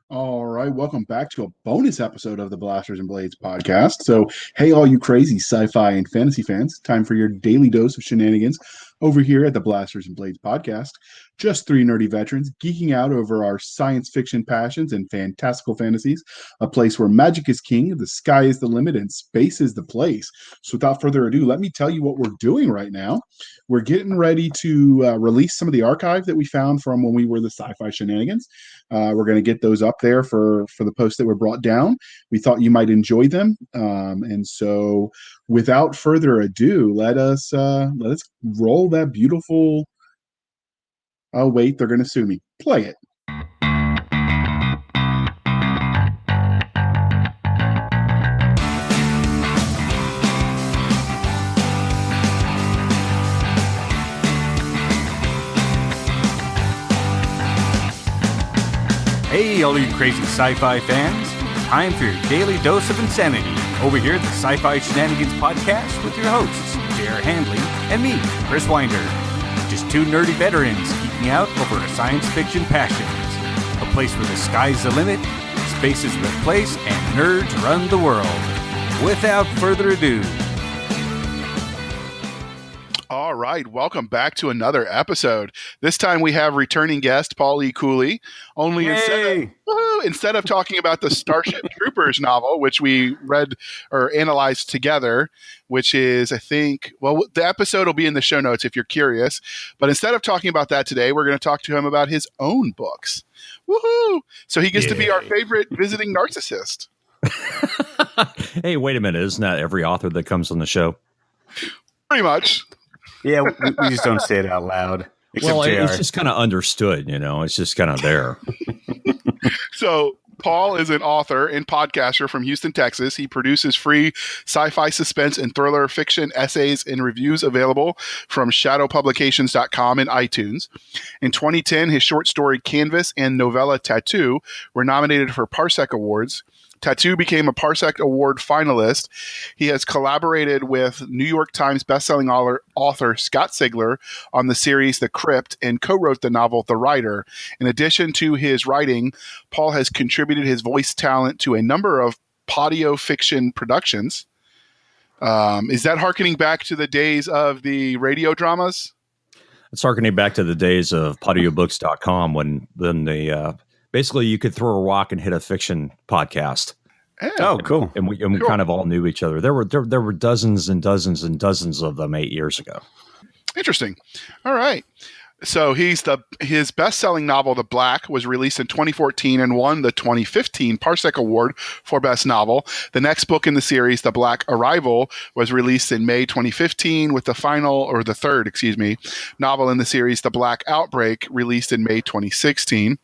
All right, welcome back to a bonus episode of the Blasters and Blades podcast. So, hey, all you crazy sci-fi and fantasy fans, time for your daily dose of shenanigans over here at the Blasters and Blades podcast. Just three nerdy veterans geeking out over our science fiction passions and fantastical fantasies, a place where magic is king, the sky is the limit, and space is the place. So, without further ado, let me tell you what we're doing right now. We're getting ready to release some of the archive that we found from when we were the sci-fi shenanigans. We're going to get those up there for the posts that were brought down. We thought you might enjoy them, and so without further ado, let us roll that beautiful. Oh wait, they're going to sue me. Play it. Hey, all you crazy sci-fi fans. Time for your daily dose of insanity over here at the Sci-Fi Shenanigans podcast with your hosts, J.R. Handley and me, Chris Winder. Just two nerdy veterans geeking out over our science fiction passions. A place where the sky's the limit, space is the place, and nerds run the world. Without further ado. All right, welcome back to another episode. This time we have returning guest Paul E Cooley. Only instead of talking about the Starship Troopers novel, which we read or analyzed together, which is, I think, well, the episode will be in the show notes if you're curious. But instead of talking about that today, we're going to talk to him about his own books. Woohoo! So he gets to be our favorite visiting narcissist. Hey, wait a minute. Isn't that every author that comes on the show? Pretty much. Yeah, we just don't say it out loud. Well, JR. it's just kind of understood, it's just kind of there. So Paul is an author and podcaster from Houston, Texas. He produces free sci-fi, suspense, and thriller fiction essays and reviews available from shadowpublications.com and iTunes. In 2010, his short story Canvas and novella Tattoo were nominated for Parsec Awards. Tattoo became a Parsec Award finalist. He has collaborated with New York Times bestselling author Scott Sigler on the series The Crypt and co-wrote the novel The Rider. In addition to his writing, Paul has contributed his voice talent to a number of podio fiction productions. Is that harkening back to the days of the radio dramas? It's harkening back to the days of podiobooks.com when the basically you could throw a rock and hit a fiction podcast. Oh, cool. And we cool. Kind of all knew each other. There were dozens and dozens and dozens of them 8 years ago. Interesting. All right. So his best-selling novel, The Black, was released in 2014 and won the 2015 Parsec Award for Best Novel. The next book in the series, The Black Arrival, was released in May 2015 with the third novel in the series, The Black Outbreak, released in May 2016.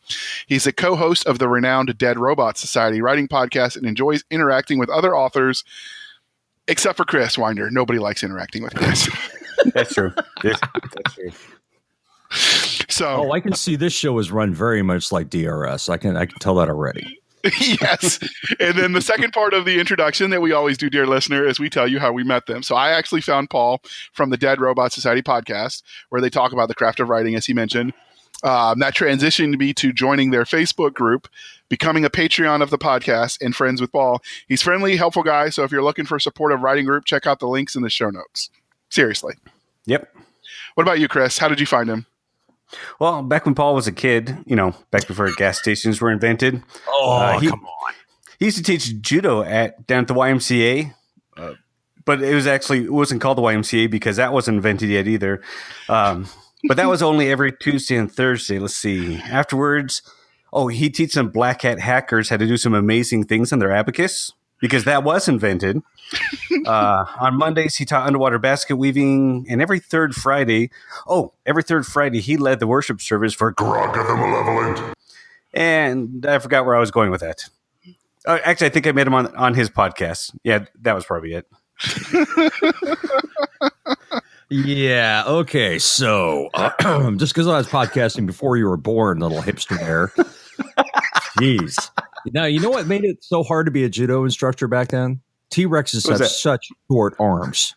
He's a co-host of the renowned Dead Robot Society writing podcast and enjoys interacting with other authors, except for Chris Winder. Nobody likes interacting with Chris. That's true. That's true. So, I can see this show is run very much like DRS. I can tell that already. Yes. And then the second part of the introduction that we always do, dear listener, is we tell you how we met them. So I actually found Paul from the Dead Robot Society podcast, where they talk about the craft of writing, as he mentioned. That transitioned me to joining their Facebook group, becoming a Patreon of the podcast, and friends with Paul. He's friendly, helpful guy. So if you're looking for a supportive writing group, check out the links in the show notes. Seriously. Yep. What about you, Chris? How did you find him? Well, back when Paul was a kid, back before gas stations were invented. Come on. He used to teach judo down at the YMCA, but it wasn't called the YMCA because that wasn't invented yet either. But that was only every Tuesday and Thursday. Let's see. Afterwards, he'd teach some black hat hackers how to do some amazing things on their abacus because that was invented. On Mondays, he taught underwater basket weaving, and every third Friday, he led the worship service for Grogga the Malevolent. And I forgot where I was going with that. Actually, I think I met him on his podcast. Yeah, that was probably it. Yeah, okay, so just because I was podcasting before you were born, little hipster there. Jeez. Now, you know what made it so hard to be a judo instructor back then? T-Rexes have such short arms.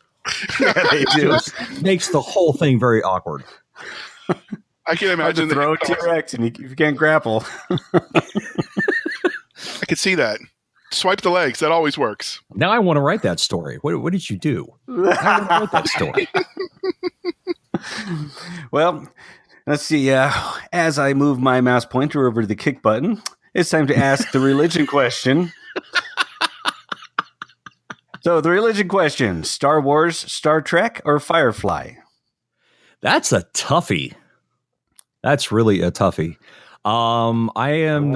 Yeah, they do. It makes the whole thing very awkward. I can imagine throw a T-Rex and you can't grapple. I could see that. Swipe the legs. That always works. Now I want to write that story. What did you do? I want to write that story. Well, let's see. As I move my mouse pointer over to the kick button, it's time to ask the religion question. So the religion question: Star Wars, Star Trek, or Firefly? That's a toughie. That's really a toughie. I am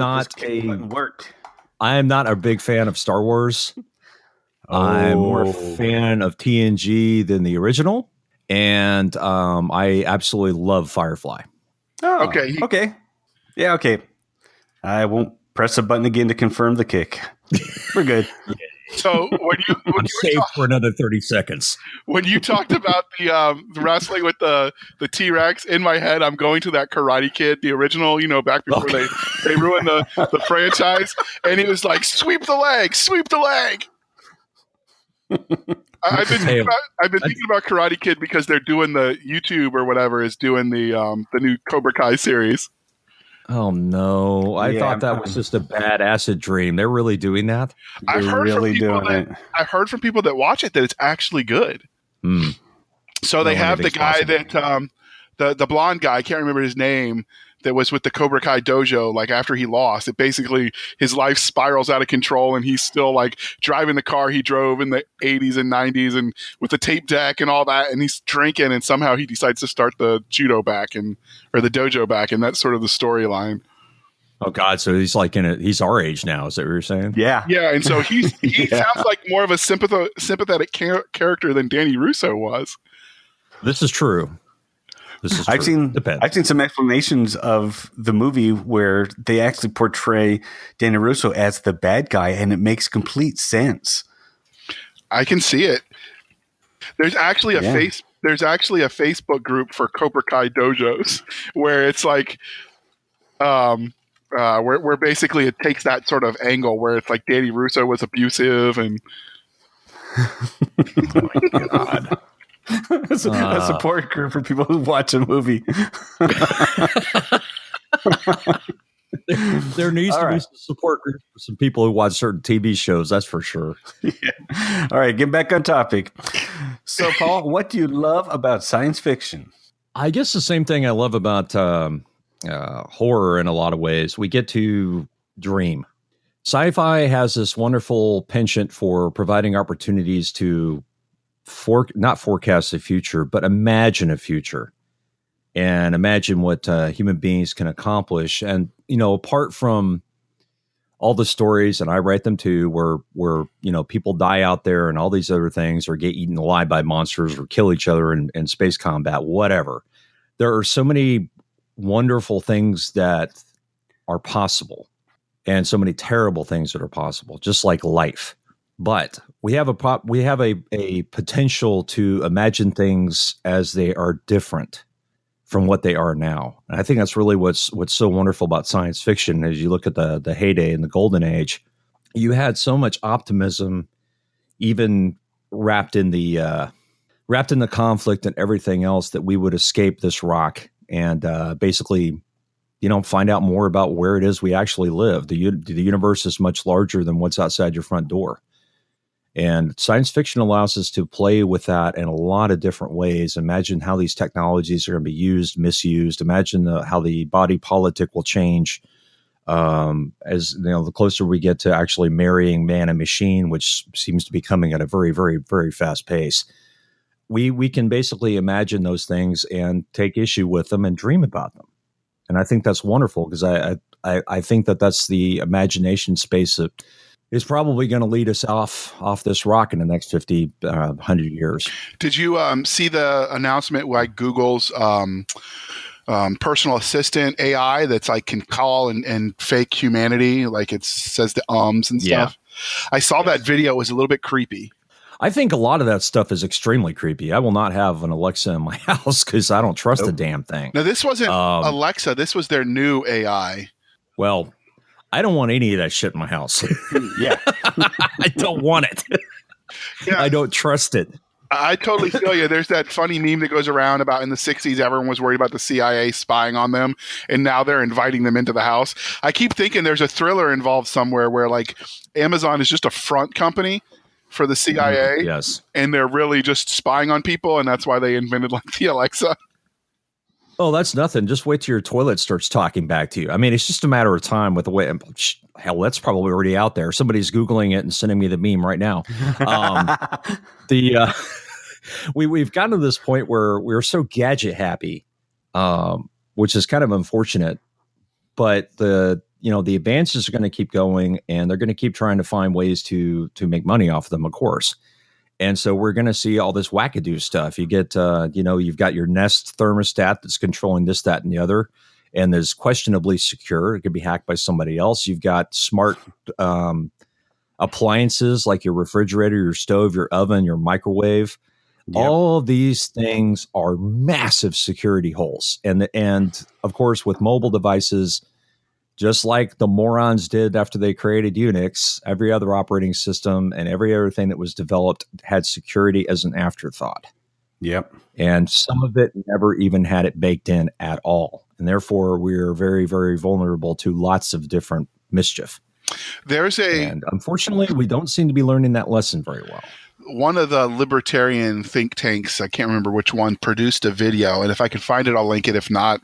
not a big fan of Star Wars. I'm more a fan of TNG than the original, and I absolutely love Firefly. Oh, okay. Yeah, okay. I won't press a button again to confirm the kick. We're good. So I'm safe for another 30 seconds. When you talked about the wrestling with the T-Rex, in my head, I'm going to that Karate Kid, the original, back before they ruined the franchise. And he was like, sweep the leg. I've been thinking about Karate Kid because they're doing the YouTube or whatever is doing the new Cobra Kai series. Oh no! I thought that was just a bad acid dream. They're really doing that. I've heard from people that watch it that it's actually good. So they have the guy that the blonde guy, I can't remember his name, that was with the Cobra Kai dojo. Like after he lost, it basically his life spirals out of control, and he's still like driving the car he drove in the 80s and 90s, and with the tape deck and all that, and he's drinking, and somehow he decides to start the judo back or the dojo back, and that's sort of the storyline. Oh God! So he's like he's our age now. Is that what you're saying? Yeah, and so he sounds like more of a sympathetic character than Danny Russo was. This is true. I've seen some explanations of the movie where they actually portray Danny Russo as the bad guy, and it makes complete sense. I can see it. There's actually a Facebook group for Cobra Kai dojos where it's like, where basically it takes that sort of angle where it's like Danny Russo was abusive and. Oh my God. A support group for people who watch a movie. There needs to be some support group for some people who watch certain TV shows. That's for sure. Yeah. All right, get back on topic. So, Paul, what do you love about science fiction? I guess the same thing I love about horror in a lot of ways. We get to dream. Sci-fi has this wonderful penchant for providing opportunities to not forecast the future, but imagine a future and imagine what human beings can accomplish. And, apart from all the stories, and I write them too, where people die out there and all these other things, or get eaten alive by monsters or kill each other in space combat, whatever. There are so many wonderful things that are possible and so many terrible things that are possible, just like life. But we have a potential to imagine things as they are different from what they are now. And I think that's really what's so wonderful about science fiction. As you look at the heyday and the golden age, you had so much optimism, even wrapped in the conflict and everything else, that we would escape this rock and basically, find out more about where it is we actually live. The universe is much larger than what's outside your front door. And science fiction allows us to play with that in a lot of different ways. Imagine how these technologies are going to be used, misused. Imagine how the body politic will change as the closer we get to actually marrying man and machine, which seems to be coming at a very, very, very fast pace. We can basically imagine those things and take issue with them and dream about them. And I think that's wonderful because I think that's the imagination space that is probably going to lead us off this rock in the next 50, 100 years. Did you see the announcement why Google's personal assistant AI that's like can call and fake humanity, like it says the ums and stuff? Yeah. I saw that video. It was a little bit creepy. I think a lot of that stuff is extremely creepy. I will not have an Alexa in my house because I don't trust the damn thing. Now, this wasn't Alexa. This was their new AI. Well, I don't want any of that shit in my house. Yeah. I don't want it. Yeah. I don't trust it. I totally feel you. There's that funny meme that goes around about in the 60s, everyone was worried about the CIA spying on them, and now they're inviting them into the house. I keep thinking there's a thriller involved somewhere where like Amazon is just a front company for the CIA. Yes. And they're really just spying on people, and that's why they invented like the Alexa. Oh, that's nothing. Just wait till your toilet starts talking back to you. I mean, it's just a matter of time with the way. Hell, that's probably already out there. Somebody's Googling it and sending me the meme right now. We've gotten to this point where we're so gadget happy, which is kind of unfortunate. But the advances are going to keep going, and they're going to keep trying to find ways to make money off them, of course. And so we're going to see all this wackadoo stuff. You get, you've got your Nest thermostat that's controlling this, that, and the other, and is questionably secure. It could be hacked by somebody else. You've got smart appliances like your refrigerator, your stove, your oven, your microwave. Yep. All of these things are massive security holes. And of course, with mobile devices, just like the morons did after they created Unix, every other operating system and every other thing that was developed had security as an afterthought. Yep. And some of it never even had it baked in at all. And therefore, we're very, very vulnerable to lots of different mischief. And unfortunately, we don't seem to be learning that lesson very well. One of the libertarian think tanks, I can't remember which one, produced a video. And if I can find it, I'll link it. If not,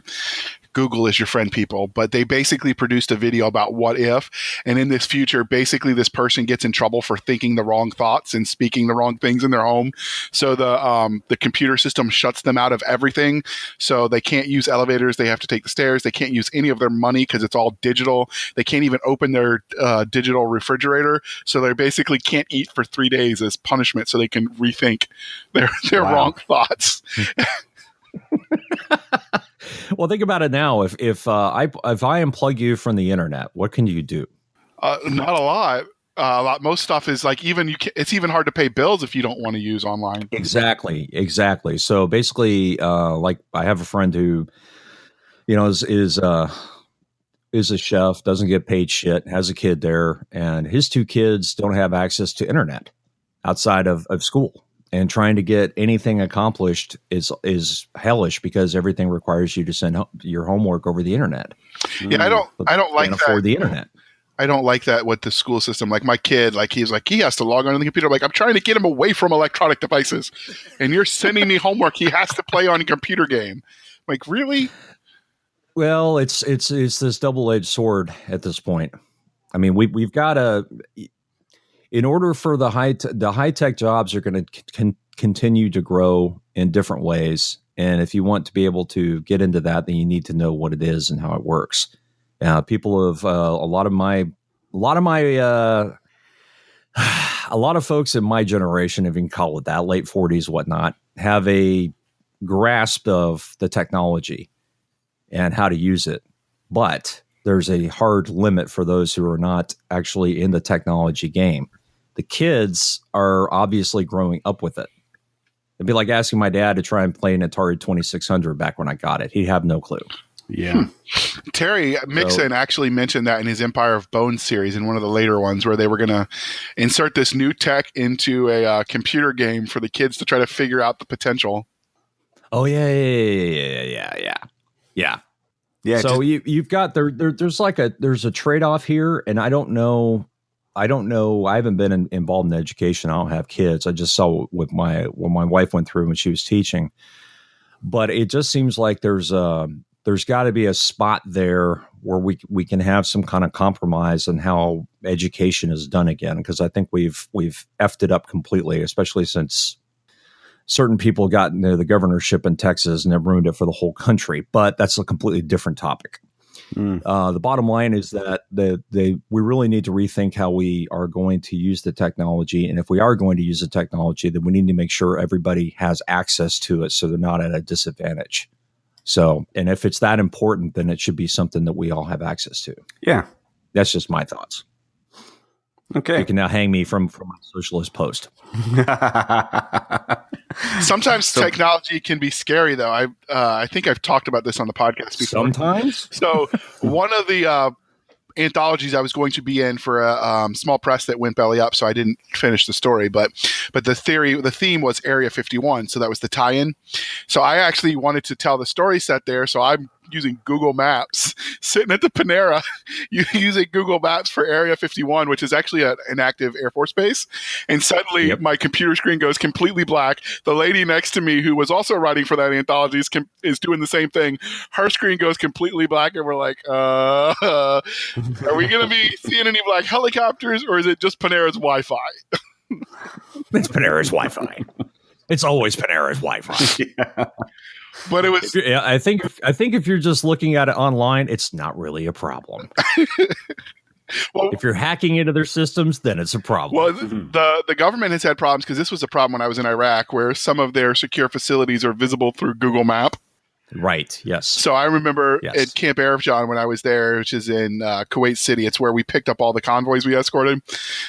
Google is your friend, people. But they basically produced a video about what if, and in this future, basically this person gets in trouble for thinking the wrong thoughts and speaking the wrong things in their home. So the computer system shuts them out of everything. So they can't use elevators. They have to take the stairs. They can't use any of their money because it's all digital. They can't even open their digital refrigerator. So they basically can't eat for 3 days as punishment so they can rethink their wrong thoughts. Well, think about it now. If I unplug you from the internet, what can you do? Not a lot. Most stuff is like it's even hard to pay bills if you don't want to use online. Exactly. So basically, like I have a friend who, is a chef, doesn't get paid shit, has a kid there, and his 2 kids don't have access to internet outside of school. And trying to get anything accomplished is hellish because everything requires you to send your homework over the internet. Yeah, I don't like that. Afford the internet. I don't like that with the school system. Like my kid, he has to log on to the computer. Like I'm trying to get him away from electronic devices, and you're sending me homework. He has to play on a computer game. Like really? Well, it's this double-edged sword at this point. I mean, we've got to. In order for the high-tech jobs are going to continue to grow in different ways. And if you want to be able to get into that, then you need to know what it is and how it works. People have a lot of folks in my generation, if you can call it that, late 40s, whatnot, have a grasp of the technology and how to use it. But there's a hard limit for those who are not actually in the technology game. The kids are obviously growing up with it. It'd be like asking my dad to try and play an Atari 2600 back when I got it. He'd have no clue. Yeah. Terry Mixon actually mentioned that in his Empire of Bones series in one of the later ones where they were going to insert this new tech into a computer game for the kids to try to figure out the potential. Oh, yeah. Yeah. So you've got there's a trade-off here, and I don't know. I haven't been involved in education. I don't have kids. I just saw what my wife went through when she was teaching. But it just seems like there's got to be a spot there where we can have some kind of compromise on how education is done again. Because I think we've effed it up completely, especially since certain people got into the governorship in Texas and have ruined it for the whole country. But that's a completely different topic. The bottom line is that we really need to rethink how we are going to use the technology. And if we are going to use the technology, then we need to make sure everybody has access to it so they're not at a disadvantage. So, and if it's that important, then it should be something that we all have access to. Yeah. That's just my thoughts. Okay. You can now hang me from my socialist post. Sometimes technology can be scary, though. I think I've talked about this on the podcast before. Sometimes. So one of the anthologies I was going to be in for a small press that went belly up, so I didn't finish the story. But the theme was Area 51, so that was the tie-in. So I actually wanted to tell the story set there, so I'm using Google Maps, sitting at the Panera, using Google Maps for Area 51, which is actually an active Air Force base. And suddenly my computer screen goes completely black. The lady next to me, who was also writing for that anthology, is doing the same thing. Her screen goes completely black, and we're like, are we going to be seeing any black helicopters, or is it just Panera's Wi-Fi? It's Panera's Wi-Fi. It's always Panera's Wi-Fi. Yeah. But it was. I think if you're just looking at it online, it's not really a problem. Well, if you're hacking into their systems, then it's a problem. Well, the government has had problems because this was a problem when I was in Iraq, where some of their secure facilities are visible through Google Map. Right. Yes. So I remember at Camp Arifjan when I was there, which is in Kuwait City. It's where we picked up all the convoys we escorted.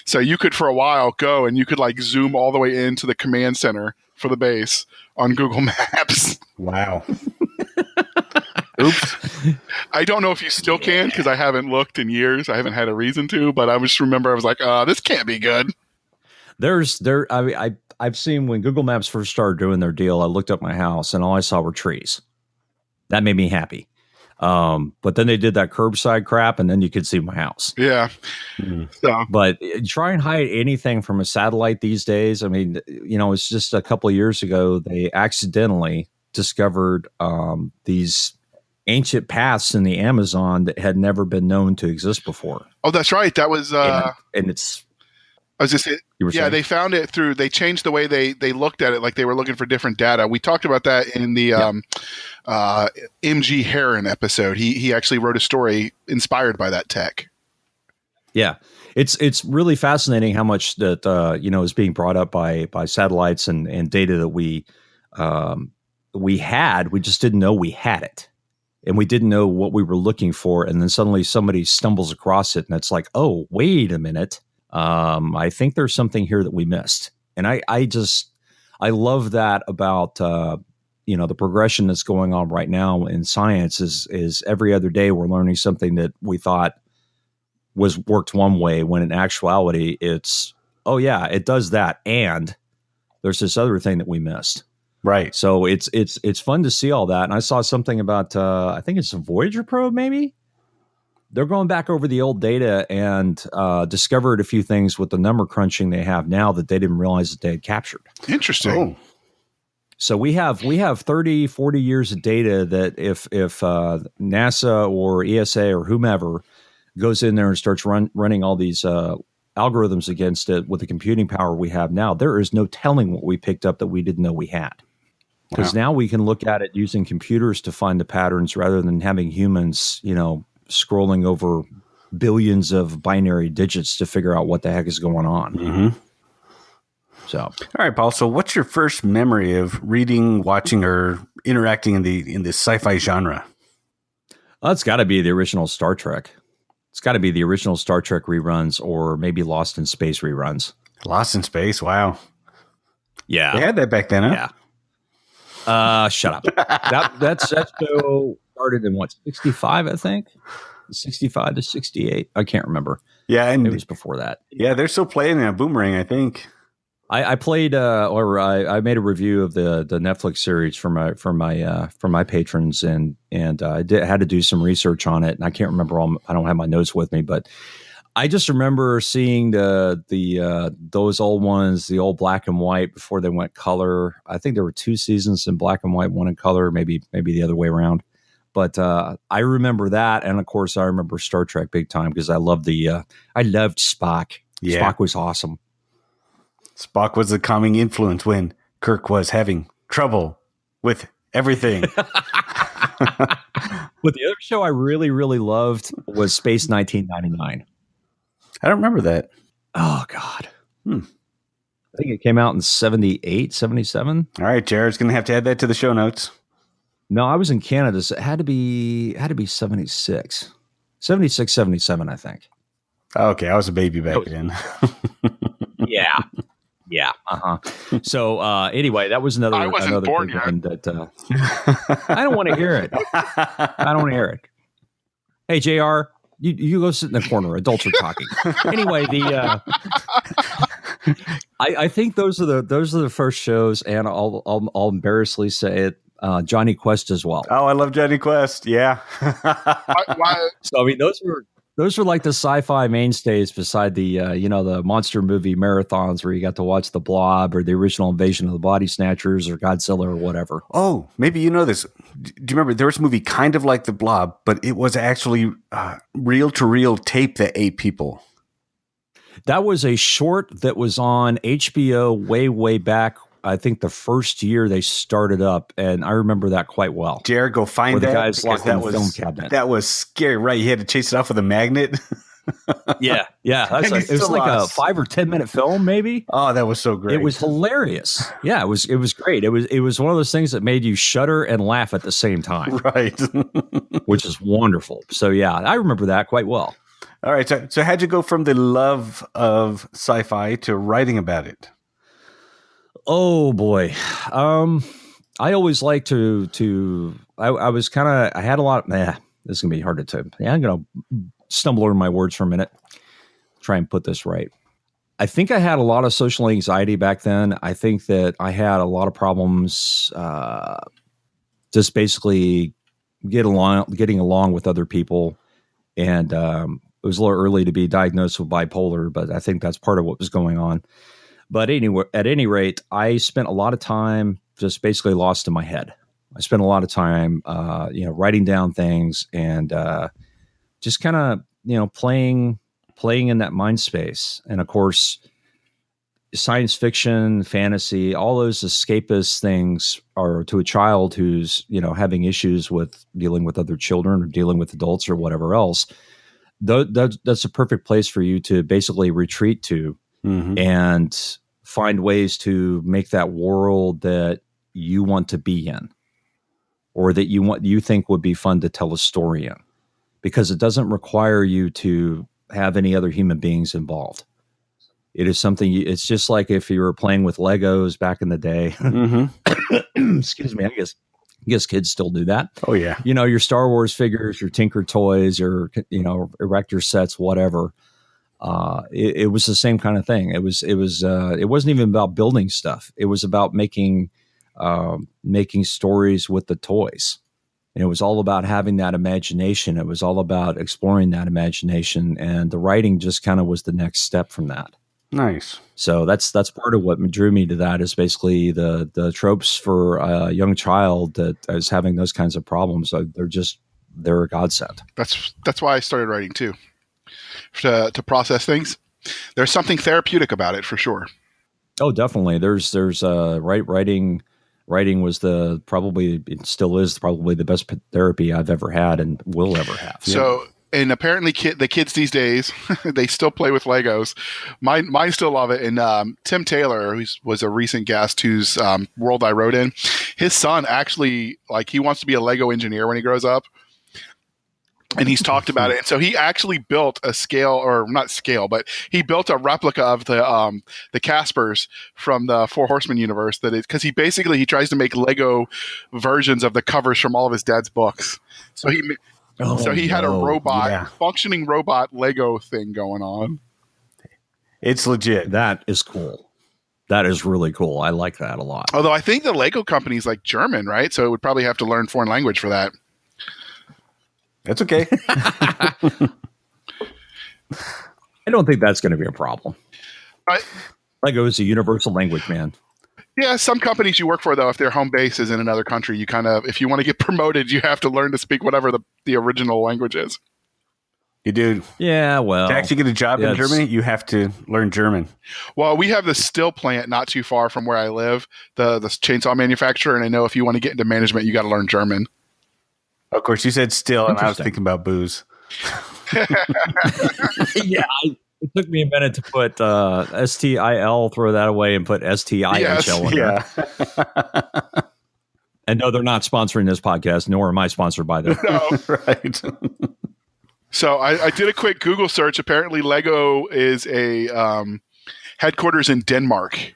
So you could, for a while, go and you could like zoom all the way into the command center for the base on Google Maps. Wow. Oops. I don't know if you still can because I haven't looked in years. I haven't had a reason to, but I just remember I was like, this can't be good. I've seen when Google Maps first started doing their deal, I looked up my house and all I saw were trees. That made me happy. But then they did that curbside crap and then you could see my house. Yeah. So. But try and hide anything from a satellite these days. I mean, it's just a couple of years ago, they accidentally discovered these ancient paths in the Amazon that had never been known to exist before. Oh, that's right. That was, and it's, I was just saying, saying? They found it they changed the way they looked at it. Like they were looking for different data. We talked about that in the MG Heron episode. He actually wrote a story inspired by that tech. Yeah. It's really fascinating how much that, is being brought up by satellites and data that we had. We just didn't know we had it. And we didn't know what we were looking for. And then suddenly somebody stumbles across it and it's like, oh, wait a minute. I think there's something here that we missed. And I love that about, the progression that's going on right now in science is every other day we're learning something that we thought worked one way when in actuality it's, oh yeah, it does that. And there's this other thing that we missed. Right. So it's fun to see all that. And I saw something about, I think it's a Voyager probe, maybe. They're going back over the old data and discovered a few things with the number crunching they have now that they didn't realize that they had captured. Interesting. Oh. So we have 30, 40 years of data that if NASA or ESA or whomever goes in there and starts running all these algorithms against it with the computing power we have now, there is no telling what we picked up that we didn't know we had. Because now we can look at it using computers to find the patterns rather than having humans, scrolling over billions of binary digits to figure out what the heck is going on. Mm-hmm. So, all right, Paul. So, what's your first memory of reading, watching, or interacting in the sci-fi genre? Well, it's got to be the original Star Trek. It's got to be the original Star Trek reruns, or maybe Lost in Space reruns. Lost in Space. Wow. Yeah, they had that back then, huh? Yeah. Shut up. That show started in 65, I think. 65 to 68. I can't remember. Yeah, and it was before that. Yeah, they're still playing a Boomerang, I think. I played I made a review of the Netflix series for my patrons and I had to do some research on it, and I can't remember I don't have my notes with me, but I just remember seeing those old ones, the old black and white before they went color. I think there were 2 seasons in black and white, 1 in color, maybe the other way around. But I remember that, and of course I remember Star Trek big time because I loved Spock. Yeah. Spock was awesome. Spock was the calming influence when Kirk was having trouble with everything. But the other show I really, really loved was Space 1999. I don't remember that. Oh, God. I think it came out in 78, 77. All right, Jared's going to have to add that to the show notes. No, I was in Canada, so it had to be 76. 76, 77, I think. Okay, I was a baby back then. Yeah. Yeah. So anyway, that was another. I wasn't born yet. I don't want to hear it. I don't want to hear it. Hey, JR, You go sit in the corner. Adults are talking. Anyway, I think those are the first shows, and I'll embarrassingly say it. Johnny Quest as well. Oh, I love Johnny Quest. Yeah. So I mean, those were like the sci-fi mainstays beside the the monster movie marathons where you got to watch the Blob or the original Invasion of the Body Snatchers or Godzilla or whatever. Oh, maybe you know this. Do you remember there was a movie kind of like the Blob, but it was actually reel-to-reel tape that ate people? That was a short that was on HBO way back. I think the first year they started up, and I remember that quite well. Jared, go find the that. guys locked in the was film cabinet. That was scary, right? You had to chase it off with a magnet. Yeah. It was like a 5 or 10 minute film, maybe. Oh, that was so great. It was hilarious. Yeah, it was great. It was one of those things that made you shudder and laugh at the same time, right? Which is wonderful. So yeah, I remember that quite well. All right. So how'd you go from the love of sci-fi to writing about it? Oh boy. I always like to I was kind of, I had a lot, this is going to be hard to I'm going to stumble over my words for a minute. Try and put this right. I think I had a lot of social anxiety back then. I think that I had a lot of problems, just basically getting along with other people. And, it was a little early to be diagnosed with bipolar, but I think that's part of what was going on. But anyway, at any rate, I spent a lot of time just basically lost in my head. I spent a lot of time, writing down things and just kind of, playing in that mind space. And of course, science fiction, fantasy, all those escapist things are to a child who's, having issues with dealing with other children or dealing with adults or whatever else. That's a perfect place for you to basically retreat to. Mm-hmm. And find ways to make that world that you want to be in, or that you think would be fun to tell a story in, because it doesn't require you to have any other human beings involved. It is something. It's just like if you were playing with Legos back in the day. Mm-hmm. Excuse me. I guess kids still do that. Oh yeah. Your Star Wars figures, your Tinker toys, your erector sets, whatever. It was the same kind of thing. It wasn't even about building stuff. It was about making stories with the toys. And it was all about having that imagination. It was all about exploring that imagination, and the writing just kind of was the next step from that. Nice. So that's part of what drew me to that, is basically the tropes for a young child that is having those kinds of problems. They're a godsend. That's why I started writing too. To process things. There's something therapeutic about it for sure. Oh, definitely. There's writing was it still is probably the best therapy I've ever had and will ever have. So, and apparently the kids these days, they still play with Legos. Mine still love it. And Tim Taylor, who was a recent guest whose world I wrote in, his son actually, he wants to be a Lego engineer when he grows up. And he's talked about it. And so he actually built a he built a replica of the Caspers from the Four Horsemen universe. Because he tries to make Lego versions of the covers from all of his dad's books. So he had a functioning robot Lego thing going on. It's legit. That is cool. That is really cool. I like that a lot. Although I think the Lego company is German, right? So it would probably have to learn foreign language for that. That's okay. I don't think that's going to be a problem. Lego is a universal language, man. Yeah, some companies you work for, though, if their home base is in another country, you if you want to get promoted, you have to learn to speak whatever the original language is. You do. Yeah, well. To actually get a job in Germany, you have to learn German. Well, we have the Stihl plant not too far from where I live, the chainsaw manufacturer, and I know if you want to get into management, you got to learn German. Of course, you said still, and I was thinking about booze. Yeah, it took me a minute to put STIL, throw that away, and put STIHL in there. And no, they're not sponsoring this podcast, nor am I sponsored by them. No. Right. So I did a quick Google search. Apparently, Lego is a headquarters in Denmark.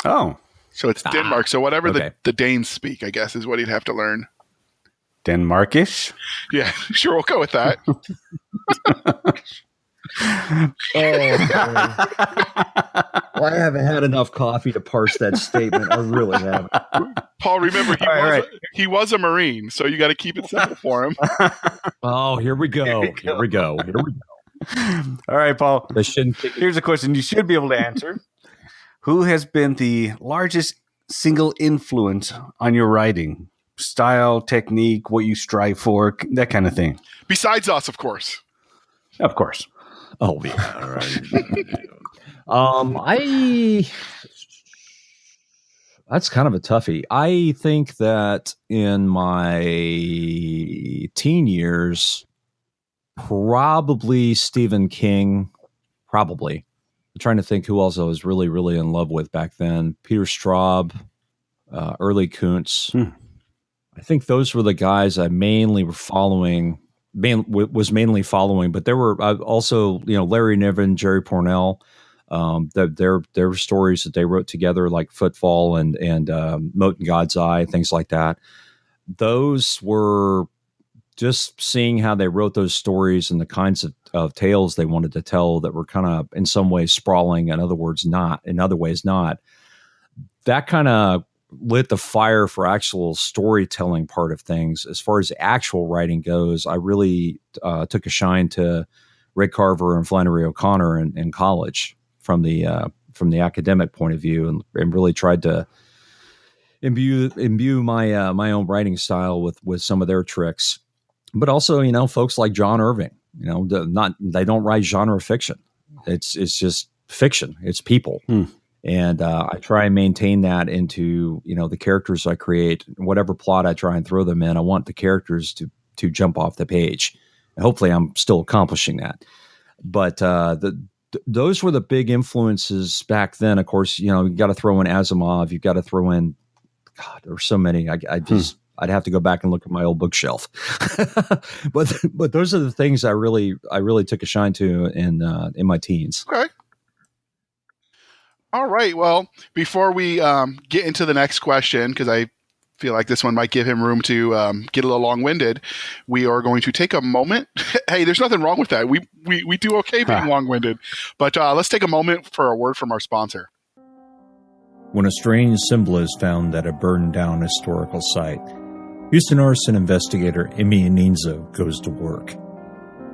Oh. So it's Denmark. So whatever the Danes speak, I guess, is what he'd have to learn. Denmarkish. Yeah, sure, we'll go with that. Well, I haven't had enough coffee to parse that statement. I really haven't. Paul, remember, he was a Marine, so you got to keep it simple for him. Oh, here we go. Here we go. All right, Paul. Here's Here's a question you should be able to answer. Who has been the largest single influence on your writing? Style, technique, what you strive for, that kind of thing. Besides us, of course. Of course. Oh, yeah. All right. That's kind of a toughie. I think that in my teen years, probably Stephen King. Probably. I'm trying to think who else I was really, really in love with back then. Peter Straub, early Kuntz. I think those were the guys I mainly were following. Was mainly following, but there were also, Larry Niven, Jerry Pournelle. Their stories that they wrote together, like Footfall and Mote in God's Eye, things like that. Those were just seeing how they wrote those stories and the kinds of tales they wanted to tell that were kind of in some ways sprawling, in other ways not. That kind of lit the fire for actual storytelling part of things. As far as actual writing goes, I really took a shine to Rick Carver and Flannery O'Connor in college from the academic point of view, and really tried to imbue my own writing style with some of their tricks. But also, folks like John Irving, they don't write genre fiction. It's just fiction. It's people. And I try and maintain that into, the characters I create, whatever plot I try and throw them in. I want the characters to jump off the page. And hopefully I'm still accomplishing that. But those were the big influences back then. Of course, you got to throw in Asimov. You've got to throw in, God, there were so many. I'd have to go back and look at my old bookshelf. but those are the things I really took a shine to in my teens. Okay. All right. Well, before we get into the next question, because I feel like this one might give him room to get a little long-winded, we are going to take a moment. Hey, there's nothing wrong with that. We do okay being long-winded. But let's take a moment for a word from our sponsor. When a strange symbol is found at a burned-down historical site, Houston arson investigator Emmy Aninzo goes to work.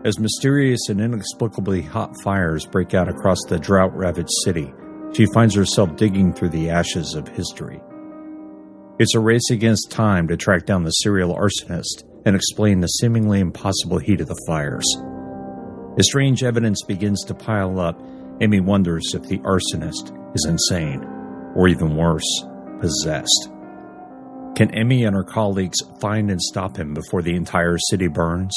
As mysterious and inexplicably hot fires break out across the drought-ravaged city, she finds herself digging through the ashes of history. It's a race against time to track down the serial arsonist and explain the seemingly impossible heat of the fires. As strange evidence begins to pile up, Amy wonders if the arsonist is insane, or even worse, possessed. Can Amy and her colleagues find and stop him before the entire city burns?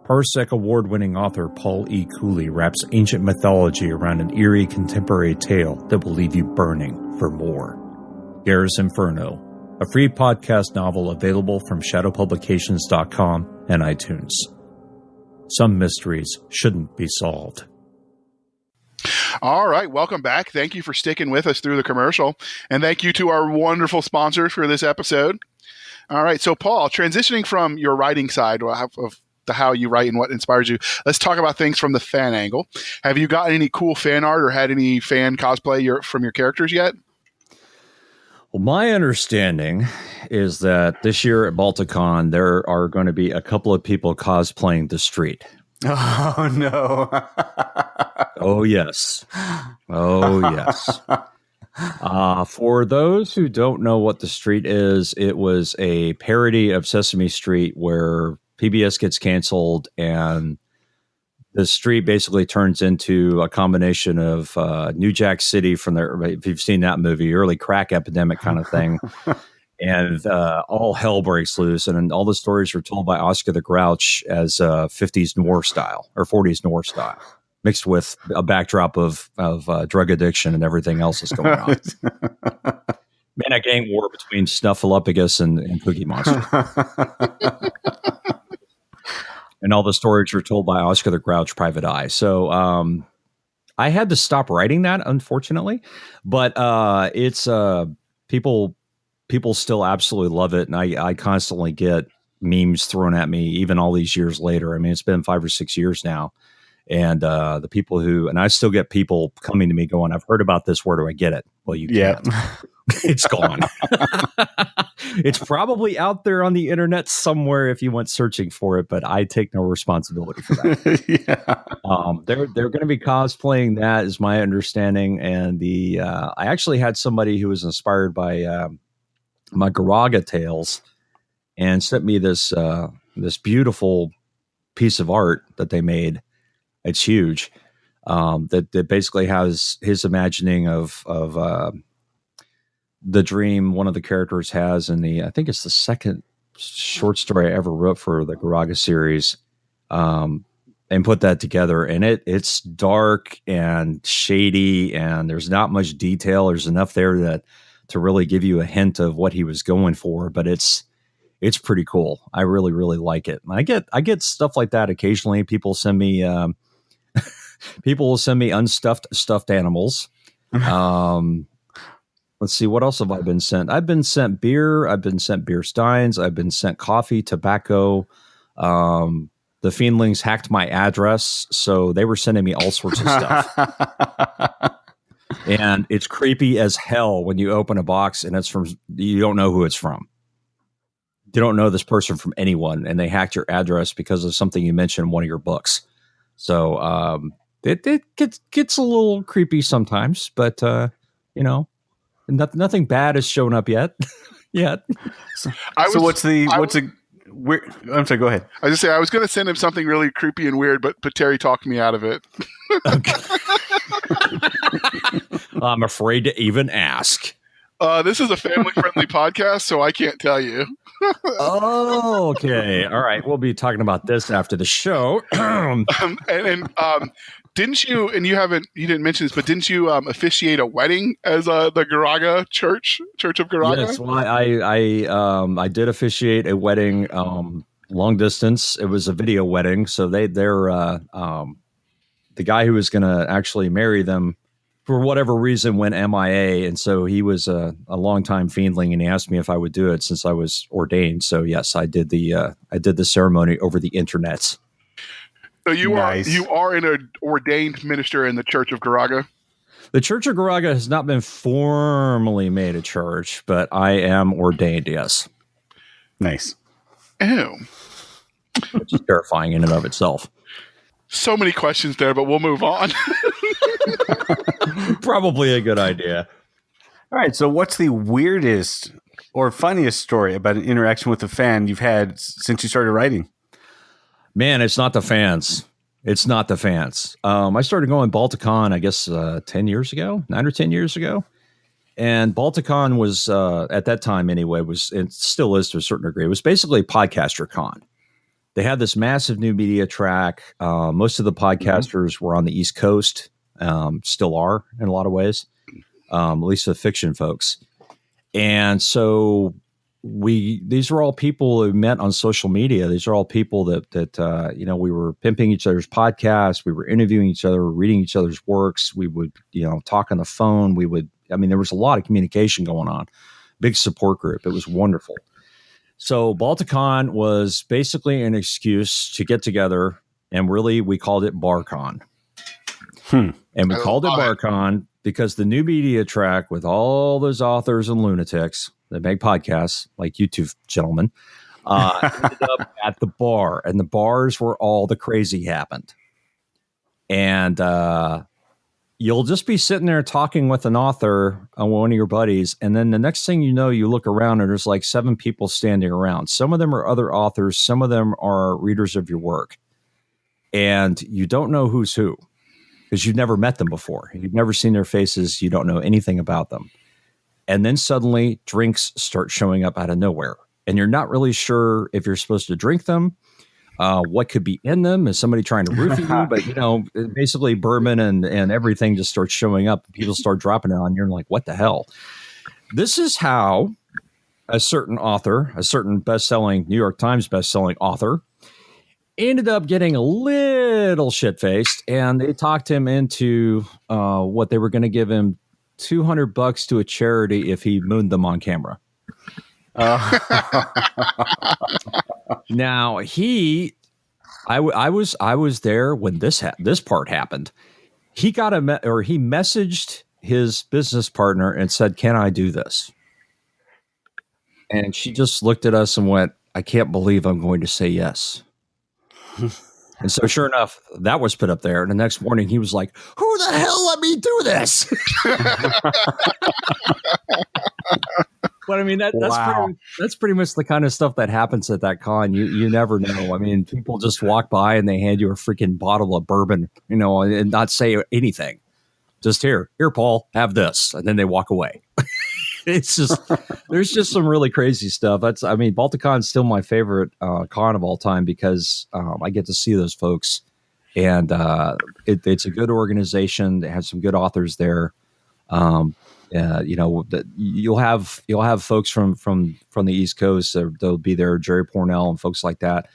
Parsec Award-winning author Paul E. Cooley wraps ancient mythology around an eerie contemporary tale that will leave you burning for more. Gar's Inferno, a free podcast novel available from shadowpublications.com and iTunes. Some mysteries shouldn't be solved. All right, welcome back. Thank you for sticking with us through the commercial, and thank you to our wonderful sponsors for this episode. All right, so Paul, transitioning from your writing side of how you write and what inspires you, let's talk about things from the fan angle. Have you gotten any cool fan art or had any fan cosplay from your characters yet? Well, my understanding is that this year at Balticon, there are going to be a couple of people cosplaying the street. Oh, no. Oh, yes. Oh, yes. For those who don't know what the street is, it was a parody of Sesame Street where PBS gets canceled and the street basically turns into a combination of New Jack City from if you've seen that movie, early crack epidemic kind of thing. And all hell breaks loose. And all the stories are told by Oscar the Grouch as 50s noir style or 40s noir style, mixed with a backdrop of drug addiction and everything else that's going on. Man, a gang war between Snuffleupagus and Cookie Monster. And all the stories are told by Oscar the Grouch, Private Eye. So I had to stop writing that, unfortunately. But it's people still absolutely love it. And I constantly get memes thrown at me, even all these years later. I mean, it's been 5 or 6 years now. And the people and I still get people coming to me going, I've heard about this. Where do I get it? Well, you can't. It's gone. It's probably out there on the internet somewhere if you went searching for it, but I take no responsibility for that. They're going to be cosplaying that, is my understanding. And I actually had somebody who was inspired by my Garaga tales and sent me this beautiful piece of art that they made. It's huge. That basically has his imagining of the dream one of the characters has in I think it's the second short story I ever wrote for the Garaga series, and put that together. And it's dark and shady, and there's not much detail. There's enough there to really give you a hint of what he was going for, but it's pretty cool. I really, really like it. And I get stuff like that occasionally. People send me people will send me stuffed animals. Let's see, what else have I been sent? I've been sent beer. I've been sent beer steins. I've been sent coffee, tobacco. The Fiendlings hacked my address, so they were sending me all sorts of stuff. And it's creepy as hell when you open a box and it's from, you don't know who it's from. You don't know this person from anyone, and they hacked your address because of something you mentioned in one of your books. So it gets a little creepy sometimes, but nothing bad has shown up yet. I'm sorry, go ahead. I was just say I was going to send him something really creepy and weird, but Terry talked me out of it. I'm afraid to even ask. This is a family-friendly podcast, so I can't tell you. Oh, okay. All right. We'll be talking about this after the show. Didn't you, and you didn't mention this, but didn't you officiate a wedding as the Garaga Church of Garaga? Yes, well, I did officiate a wedding long distance. It was a video wedding. So they're the guy who was going to actually marry them, for whatever reason, went MIA. And so he was a longtime Fiendling, and he asked me if I would do it since I was ordained. So yes, I did the ceremony over the internet. So you are an ordained minister in the Church of Garaga? The Church of Garaga has not been formally made a church, but I am ordained, yes. Nice. Ew. Which is terrifying in and of itself. So many questions there, but we'll move on. Probably a good idea. All right. So what's the weirdest or funniest story about an interaction with a fan you've had since you started writing? Man, it's not the fans. I started going Balticon, I guess, 9 or 10 years ago. And Balticon was, at that time anyway, it still is to a certain degree, it was basically Podcaster Con. They had this massive new media track. Most of the podcasters were on the East Coast, still are in a lot of ways, at least the fiction folks. And so these are all people who met on social media. These are all people that we were pimping each other's podcasts. We were interviewing each other, reading each other's works. We would, talk on the phone. There was a lot of communication going on. Big support group. It was wonderful. So Balticon was basically an excuse to get together, and really we called it BarCon. And we called it BarCon because the new media track with all those authors and lunatics that make podcasts, like you two gentlemen, ended up at the bar, and the bars where all the crazy happened. And you'll just be sitting there talking with an author, one of your buddies, and then the next thing you know, you look around and there's like 7 people standing around. Some of them are other authors. Some of them are readers of your work. And you don't know who's who because you've never met them before. You've never seen their faces. You don't know anything about them. And then suddenly drinks start showing up out of nowhere. And you're not really sure if you're supposed to drink them. What could be in them? Is somebody trying to roofie you? But, basically bourbon and everything just starts showing up. People start dropping it on you. And like, what the hell? This is how a certain author, a certain New York Times bestselling author, ended up getting a little shit-faced. And they talked him into what they were going to give him $200 to a charity if he mooned them on camera. Now I was there when this part happened. He got he messaged his business partner and said, "Can I do this?" And she just looked at us and went, "I can't believe I'm going to say yes." And so sure enough, that was put up there. And the next morning he was like, "Who the hell let me do this?" But I mean, that's pretty much the kind of stuff that happens at that con. You never know. I mean, people just walk by and they hand you a freaking bottle of bourbon, and not say anything. Just here, Paul, have this. And then they walk away. It's just, there's just some really crazy stuff. Balticon is still my favorite con of all time because I get to see those folks, and it's a good organization. They have some good authors there. You'll have folks from the East Coast. They'll be there, Jerry Pornell and folks like that,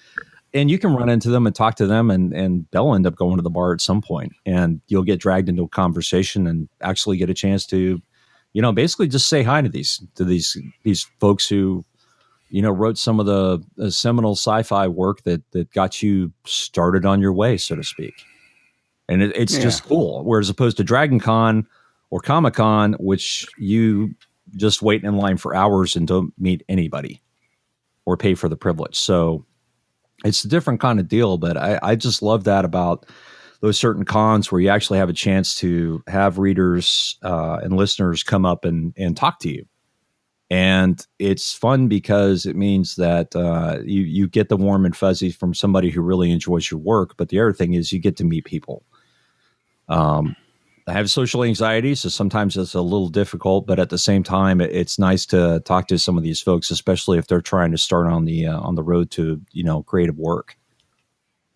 and you can run into them and talk to them, and they'll end up going to the bar at some point, and you'll get dragged into a conversation and actually get a chance to, basically just say hi to these folks who, wrote some of the seminal sci-fi work that got you started on your way, so to speak. And it's just cool. Whereas opposed to Dragon Con or Comic-Con, which you just wait in line for hours and don't meet anybody or pay for the privilege. So it's a different kind of deal, but I just love that about those certain cons where you actually have a chance to have readers and listeners come up and talk to you. And it's fun because it means that you get the warm and fuzzy from somebody who really enjoys your work. But the other thing is you get to meet people. I have social anxiety, so sometimes it's a little difficult, but at the same time, it's nice to talk to some of these folks, especially if they're trying to start on the road to, creative work.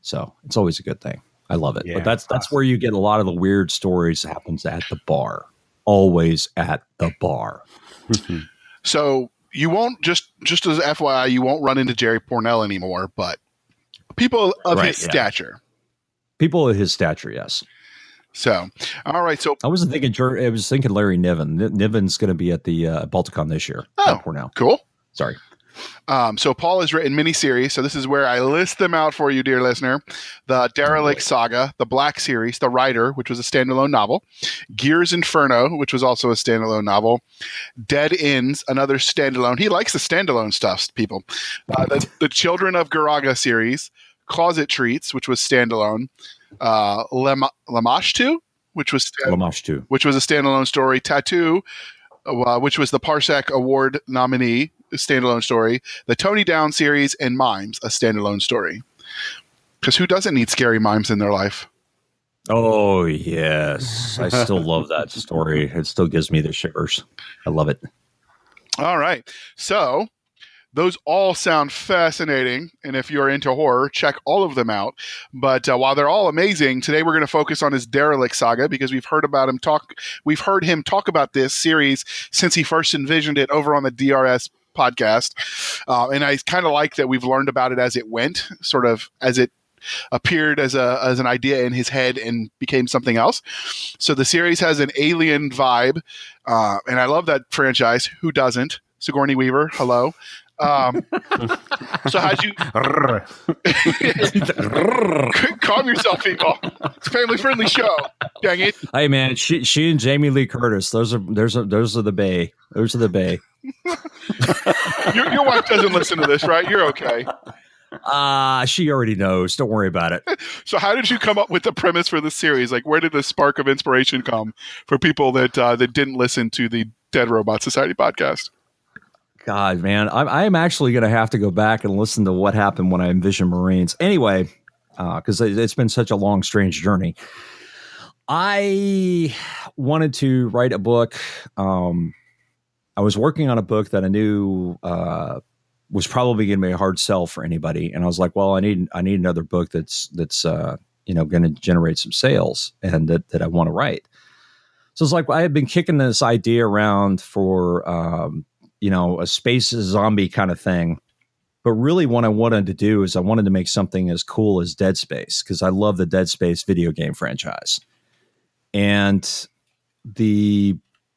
So it's always a good thing. I love it. Yeah, but that's where you get a lot of the weird stories that happens at the bar. Always at the bar. So you won't, just as FYI, you won't run into Jerry Pornell anymore, but people of his stature. People of his stature, yes. So, all right. So I was thinking Larry Niven. Niven's going to be at the Balticon this year. Oh, Pornell. Cool. Sorry. So Paul has written miniseries. So this is where I list them out for you, dear listener. The Derelict Saga, the Black Series, The Rider, which was a standalone novel, Gears Inferno, which was also a standalone novel, Dead Ends, another standalone. He likes the standalone stuff, people. The Children of Garaga series, Closet Treats, which was standalone, Lamashtu, which was a standalone story, Tattoo, which was the Parsec Award nominee, a standalone story, the Tony Down series, and Mimes, a standalone story. Because who doesn't need scary mimes in their life? Oh, yes. I still love that story. It still gives me the shivers. I love it. All right. So those all sound fascinating. And if you're into horror, check all of them out. But while they're all amazing, today we're going to focus on his Derelict Saga because we've heard him talk about this series since he first envisioned it over on the DRS podcast. And I kind of like that we've learned about it as it went, sort of as it appeared as an idea in his head and became something else. So the series has an alien vibe. And I love that franchise. Who doesn't? Sigourney Weaver. Hello. So how'd you calm yourself, people? It's a family friendly show. Dang it. Hey man, she and Jamie Lee Curtis. Those are the bae. Those are the bae. Your wife doesn't listen to this, right? You're okay. She already knows. Don't worry about it. So how did you come up with the premise for the series? Like, where did the spark of inspiration come for people that didn't listen to the Dead Robot Society podcast? God, man, I'm actually going to have to go back and listen to what happened when I envisioned Marines. Anyway, because it's been such a long, strange journey. I wanted to write a book. I was working on a book that I knew was probably going to be a hard sell for anybody, and I was like, "Well, I need another book that's going to generate some sales, and that I want to write." So it's like I had been kicking this idea around for a space zombie kind of thing. But really what I wanted to do is I wanted to make something as cool as Dead Space, because I love the Dead Space video game franchise. And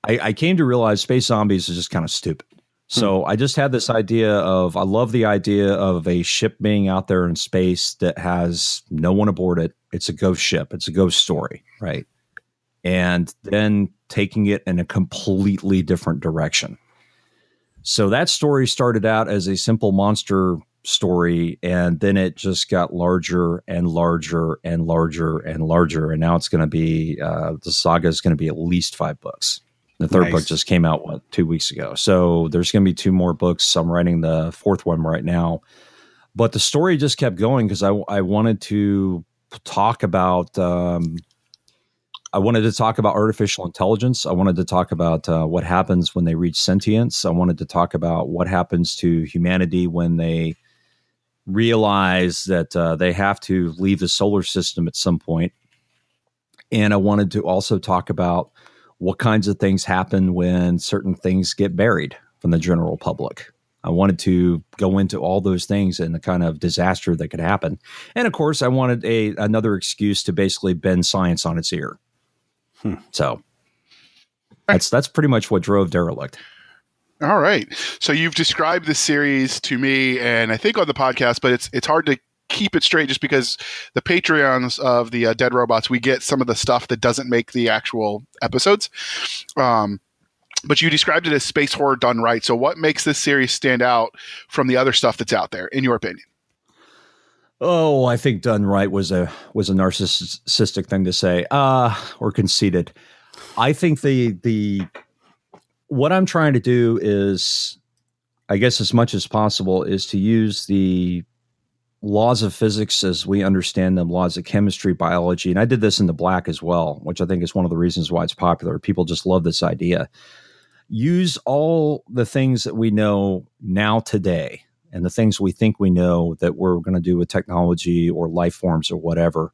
I came to realize space zombies is just kind of stupid. So I just had this idea of, I love the idea of a ship being out there in space that has no one aboard it. It's a ghost ship. It's a ghost story, right? And then taking it in a completely different direction. So that story started out as a simple monster story, and then it just got larger and larger and larger and larger. And now it's going to be, the saga is going to be at least 5 books. The third book just came out 2 weeks ago. So there's going to be 2 more books. I'm writing the 4th one right now. But the story just kept going because I wanted to talk about artificial intelligence. I wanted to talk about what happens when they reach sentience. I wanted to talk about what happens to humanity when they realize that they have to leave the solar system at some point. And I wanted to also talk about what kinds of things happen when certain things get buried from the general public. I wanted to go into all those things and the kind of disaster that could happen. And of course, I wanted another excuse to basically bend science on its ear. So that's pretty much what drove Derelict. All right. So you've described this series to me, and I think on the podcast, but it's hard to keep it straight just because the Patreons of the Dead Robots, we get some of the stuff that doesn't make the actual episodes. But you described it as space horror done right. So what makes this series stand out from the other stuff that's out there, in your opinion? Oh, I think done right was a narcissistic thing to say, or conceited. I think what I'm trying to do is, I guess as much as possible, is to use the laws of physics as we understand them, laws of chemistry, biology. And I did this in The Black as well, which I think is one of the reasons why it's popular. People just love this idea. Use all the things that we know now today and the things we think we know that we're going to do with technology or life forms or whatever,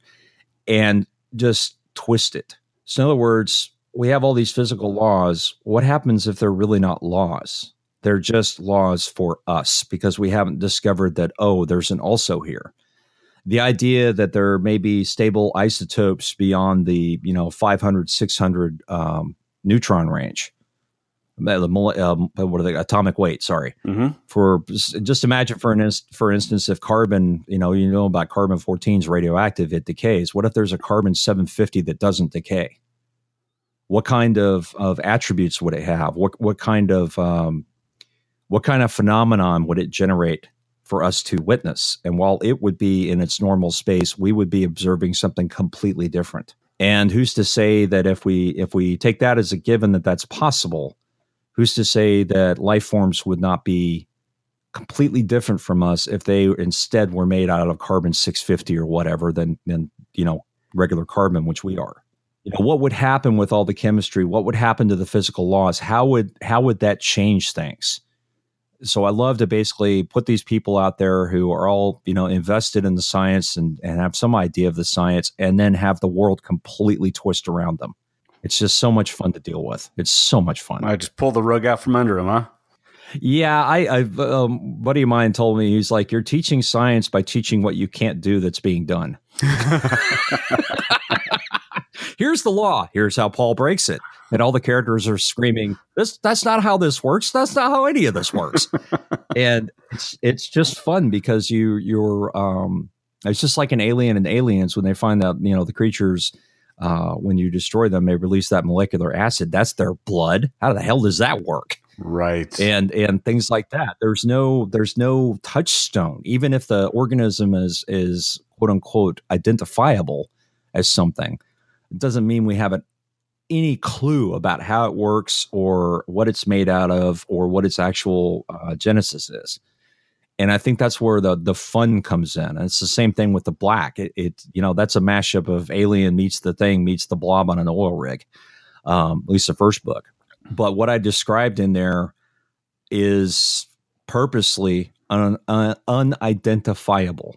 and just twist it. So in other words, we have all these physical laws. What happens if they're really not laws? They're just laws for us because we haven't discovered that, oh, there's an also here. The idea that there may be stable isotopes beyond the 500, 600 neutron range. What are they? Atomic weight. Sorry. Mm-hmm. For just imagine for instance, if carbon, you know about carbon 14 is radioactive, it decays. What if there's a carbon 750 that doesn't decay? What kind of attributes would it have? What kind of phenomenon would it generate for us to witness? And while it would be in its normal space, we would be observing something completely different. And who's to say that if we take that as a given that that's possible, who's to say that life forms would not be completely different from us if they instead were made out of carbon 650 or whatever than regular carbon, which we are? What would happen with all the chemistry? What would happen to the physical laws? How would that change things? So I love to basically put these people out there who are all, invested in the science and have some idea of the science, and then have the world completely twist around them. It's just so much fun to deal with. It's so much fun. I just pull the rug out from under him, huh? Yeah, a buddy of mine told me, he's like, you're teaching science by teaching what you can't do that's being done. Here's the law. Here's how Paul breaks it. And all the characters are screaming, that's not how this works. That's not how any of this works. And it's just fun because you're it's just like an alien in Aliens when they find out, the creatures, when you destroy them, they release that molecular acid. That's their blood. How the hell does that work? Right. And things like that. There's no touchstone. Even if the organism is quote unquote identifiable as something, it doesn't mean we have any clue about how it works or what it's made out of or what its actual genesis is. And I think that's where the fun comes in. And it's the same thing with The Black. That's a mashup of Alien meets The Thing meets The Blob on an oil rig, at least the first book. But what I described in there is purposely unidentifiable,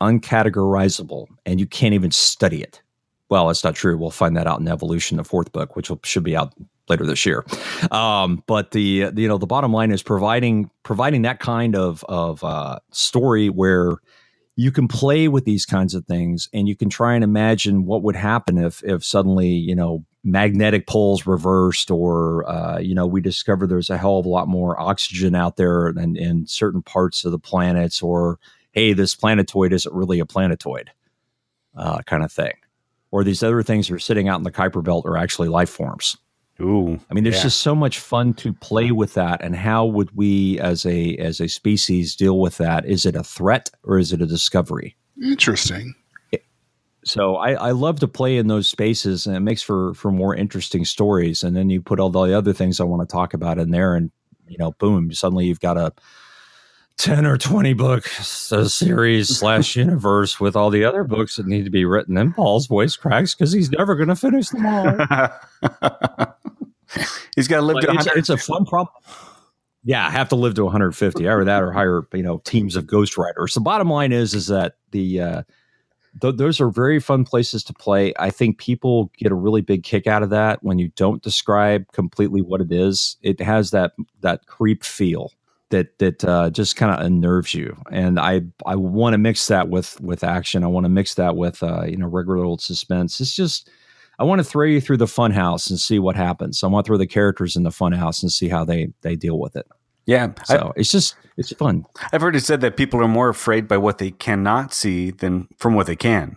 uncategorizable, and you can't even study it. Well, that's not true. We'll find that out in Evolution, the 4th book, which should be out later this year. But the bottom line is providing that kind of story where you can play with these kinds of things and you can try and imagine what would happen if suddenly, magnetic poles reversed, or we discover there's a hell of a lot more oxygen out there than in certain parts of the planets, or hey, this planetoid isn't really a planetoid, kind of thing, or these other things that are sitting out in the Kuiper Belt are actually life forms. Ooh, I mean, there's just so much fun to play with that. And how would we, as a species, deal with that? Is it a threat or is it a discovery? Interesting. So I love to play in those spaces, and it makes for more interesting stories. And then you put all the other things I want to talk about in there, and boom, suddenly you've got a 10 or 20 book series / universe with all the other books that need to be written. And Paul's voice cracks because he's never going to finish them all. He's got to live to 100. It's a fun problem. Yeah, I have to live to 150. Either that or hire teams of ghostwriters. The bottom line is that those are very fun places to play. I think people get a really big kick out of that when you don't describe completely what it is. It has that creep feel that just kind of unnerves you. And I want to mix that with action. I want to mix that with regular old suspense. It's just, I want to throw you through the fun house and see what happens. I want to throw the characters in the fun house and see how they deal with it. Yeah. So it's fun. I've heard it said that people are more afraid by what they cannot see than from what they can.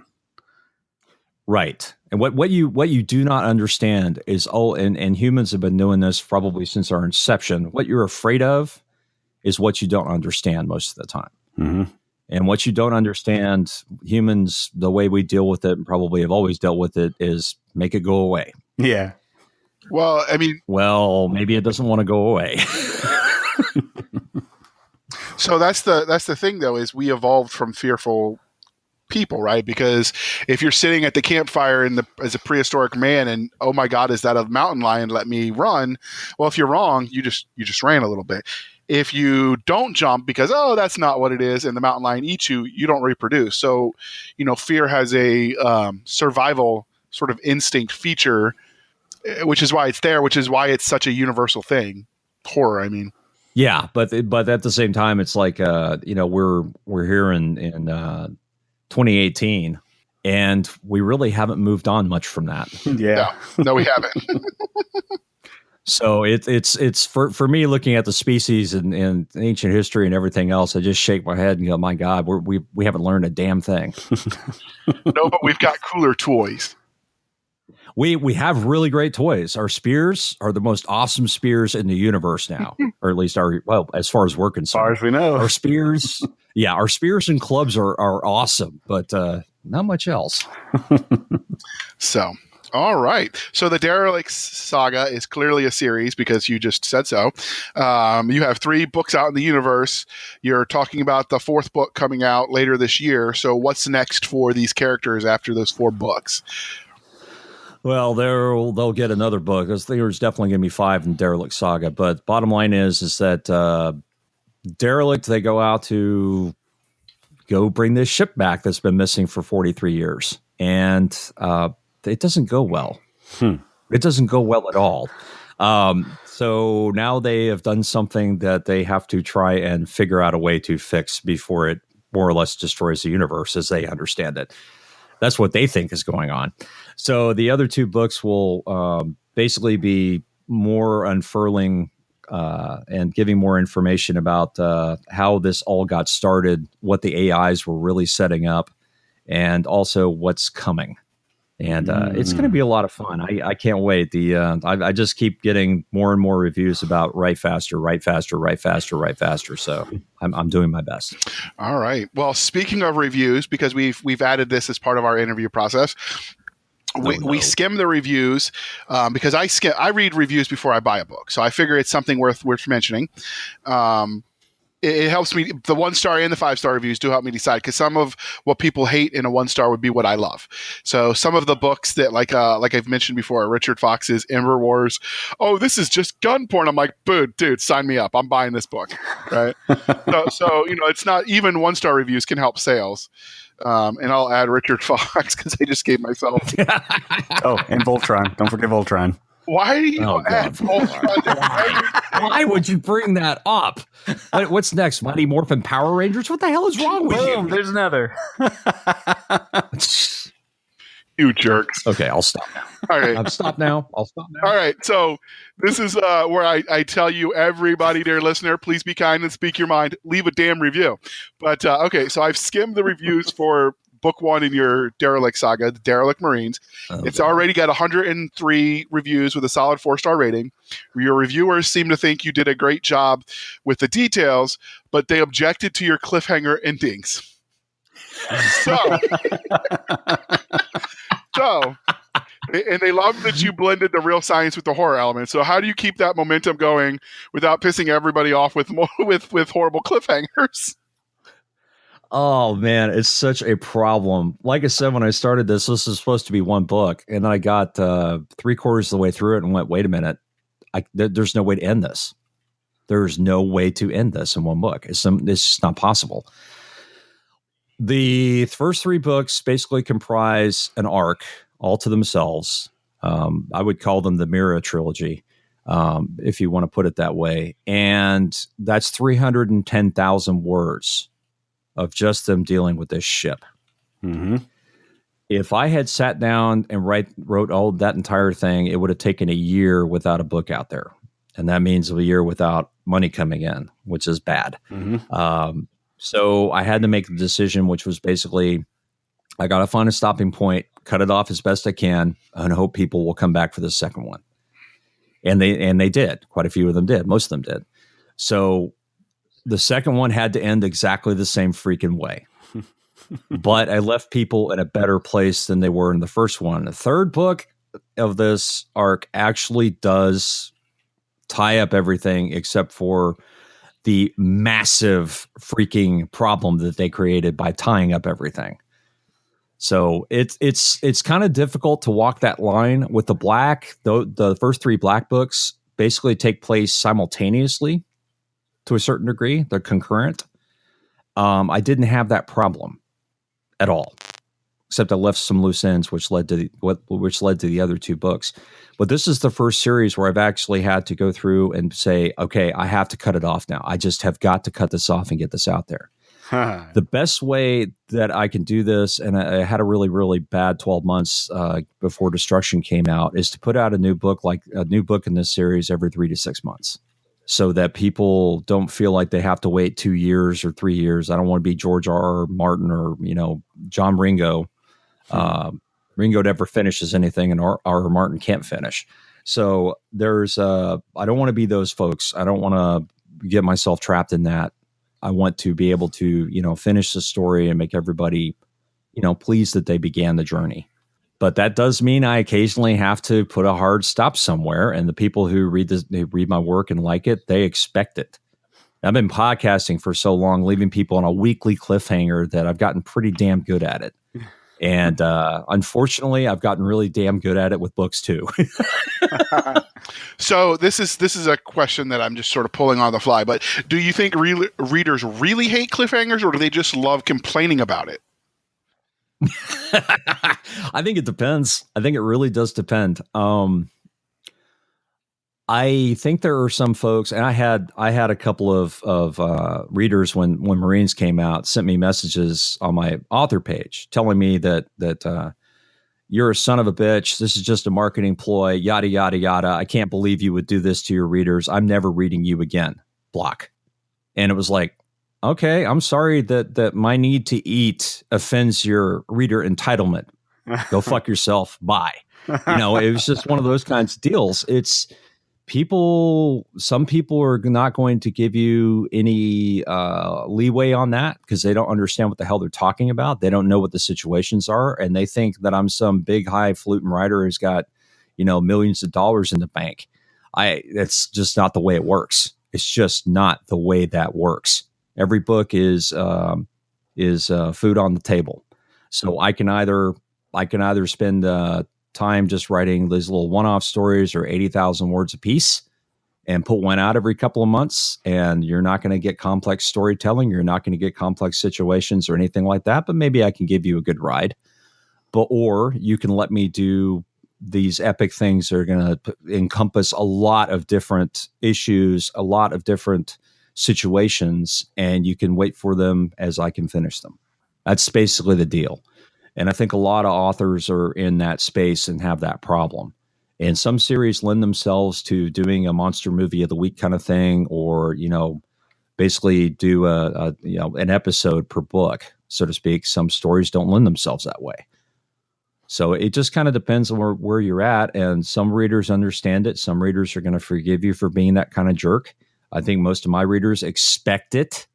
Right. And what you do not understand is, and humans have been doing this probably since our inception. What you're afraid of is what you don't understand most of the time. Mm-hmm. And what you don't understand, humans, the way we deal with it, and probably have always dealt with it, is make it go away. Yeah. Well, I mean, maybe it doesn't want to go away. So that's the thing, though, is we evolved from fearful people, right? Because if you're sitting at the campfire as a prehistoric man, and oh my God, is that a mountain lion? Let me run. Well, if you're wrong, you just ran a little bit. If you don't jump because that's not what it is, and the mountain lion eats you, you don't reproduce. So, fear has a survival sort of instinct feature, which is why it's there, which is why it's such a universal thing. Horror, I mean. Yeah, but at the same time, it's like we're here in 2018, and we really haven't moved on much from that. Yeah, no, we haven't. So it's for me, looking at the species and ancient history and everything else, I just shake my head and go, my God, we haven't learned a damn thing. No, but we've got cooler toys. We have really great toys. Our spears are the most awesome spears in the universe now, or at least as far as we're concerned. As far as we know. Our spears, our spears and clubs are awesome, but not much else. So, all right. So the Derelict Saga is clearly a series because you just said so. You have 3 books out in the universe. You're talking about the 4th book coming out later this year. So what's next for these characters after those 4 books? Well, they'll get another book. There's definitely going to be 5 in Derelict Saga. But bottom line is that Derelict, they go out to go bring this ship back that's been missing for 43 years. And it doesn't go well. It doesn't go well at all. So now they have done something that they have to try and figure out a way to fix before it more or less destroys the universe as they understand it. That's what they think is going on. So the other 2 books will basically be more unfurling and giving more information about how this all got started, what the AIs were really setting up, and also what's coming. And it's going to be a lot of fun. I can't wait. I just keep getting more and more reviews about write faster. So I'm doing my best. All right. Well, speaking of reviews, because we've added this as part of our interview process, we skim the reviews because I read reviews before I buy a book, so I figure it's something worth mentioning. It helps me. The 1-star and the 5-star reviews do help me decide, because some of what people hate in a 1-star would be what I love. So some of the books that like I've mentioned before, Richard Fox's Ember Wars. Oh, this is just gun porn. I'm like, dude, sign me up. I'm buying this book. Right. so it's not even 1-star reviews can help sales. And I'll add Richard Fox because I just gave myself. And Voltron. Don't forget Voltron. Why do you add Voltron? Why would you bring that up? What's next? Mighty Morphin Power Rangers? What the hell is wrong with you? There's another. You jerks. Okay, I'll stop now. All right. I've stopped now. I'll stop now. All right. So this is where I tell you, everybody, dear listener, please be kind and speak your mind. Leave a damn review. But okay, so I've skimmed the reviews for book 1 in your Derelict saga, the Derelict Marines. It's already got 103 reviews with a solid 4-star rating. Your reviewers seem to think you did a great job with the details, but they objected to your cliffhanger endings. So, and they love that you blended the real science with the horror element. So how do you keep that momentum going without pissing everybody off with horrible cliffhangers? Oh man, it's such a problem. Like I said, when I started this was supposed to be one book, and I got 3/4 of the way through it and went, "Wait a minute, there's no way to end this. There's no way to end this in one book. It's just not possible." The first 3 books basically comprise an arc all to themselves. I would call them the Mira trilogy, if you want to put it that way. And that's 310,000 words of just them dealing with this ship. Mm-hmm. If I had sat down and wrote all that entire thing, it would have taken a year without a book out there. And that means a year without money coming in, which is bad. Mm-hmm. So I had to make the decision, which was basically, I got to find a stopping point, cut it off as best I can, and hope people will come back for the second one. And they did. Quite a few of them did. Most of them did. So the second one had to end exactly the same freaking way. But I left people in a better place than they were in the first one. The third book of this arc actually does tie up everything except for the massive freaking problem that they created by tying up everything. So it's kind of difficult to walk that line with the black. The first 3 black books basically take place simultaneously to a certain degree. They're concurrent. I didn't have that problem at all, except I left some loose ends, which led to the other 2 books. But this is the first series where I've actually had to go through and say, okay, I have to cut it off now. I just have got to cut this off and get this out there. The best way that I can do this, and I had a really, really bad 12 months before Destruction came out, is to put out a new book in this series every 3 to 6 months, so that people don't feel like they have to wait 2 years or 3 years. I don't want to be George R. R. Martin or John Ringo. Ringo never finishes anything, and R. Martin can't finish. So I don't want to be those folks. I don't want to get myself trapped in that. I want to be able to, finish the story and make everybody, pleased that they began the journey. But that does mean I occasionally have to put a hard stop somewhere. And the people who read my work and like it, they expect it. I've been podcasting for so long, leaving people on a weekly cliffhanger, that I've gotten pretty damn good at it. And unfortunately, I've gotten really damn good at it with books too. So this is a question that I'm just sort of pulling on the fly. But do you think readers really hate cliffhangers, or do they just love complaining about it? I think it depends. I think it really does depend. I think there are some folks, and I had a couple of readers when Marines came out, sent me messages on my author page telling me that you're a son of a bitch. This is just a marketing ploy, yada, yada, yada. I can't believe you would do this to your readers. I'm never reading you again. Block. And it was like, okay, I'm sorry that my need to eat offends your reader entitlement. Go fuck yourself. Bye. It was just one of those kinds of deals. It's some people are not going to give you any leeway on that because they don't understand what the hell they're talking about. They don't know what the situations are, and they think that I'm some big highfalutin writer who's got, millions of dollars in the bank. That's just not the way it works. It's just not the way that works. Every book is food on the table. So I can either spend time just writing these little one-off stories or 80,000 words a piece and put one out every couple of months, and you're not going to get complex storytelling. You're not going to get complex situations or anything like that, but maybe I can give you a good ride. Or you can let me do these epic things that are going to encompass a lot of different issues, a lot of different situations, and you can wait for them as I can finish them. That's basically the deal. And I think a lot of authors are in that space and have that problem. And some series lend themselves to doing a monster movie of the week kind of thing, or, basically do an episode per book, so to speak. Some stories don't lend themselves that way. So it just kind of depends on where you're at. And some readers understand it. Some readers are going to forgive you for being that kind of jerk. I think most of my readers expect it.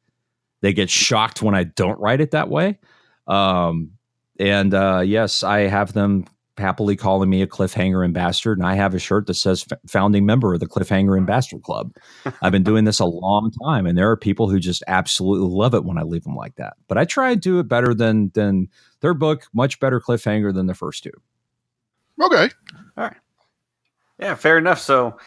They get shocked when I don't write it that way. Yes, I have them happily calling me a cliffhanger ambassador, and I have a shirt that says founding member of the Cliffhanger Ambassador Club. I've been doing this a long time, and there are people who just absolutely love it when I leave them like that. But I try and do it better than their book, much better cliffhanger than the first two. Okay. All right. Yeah, fair enough. So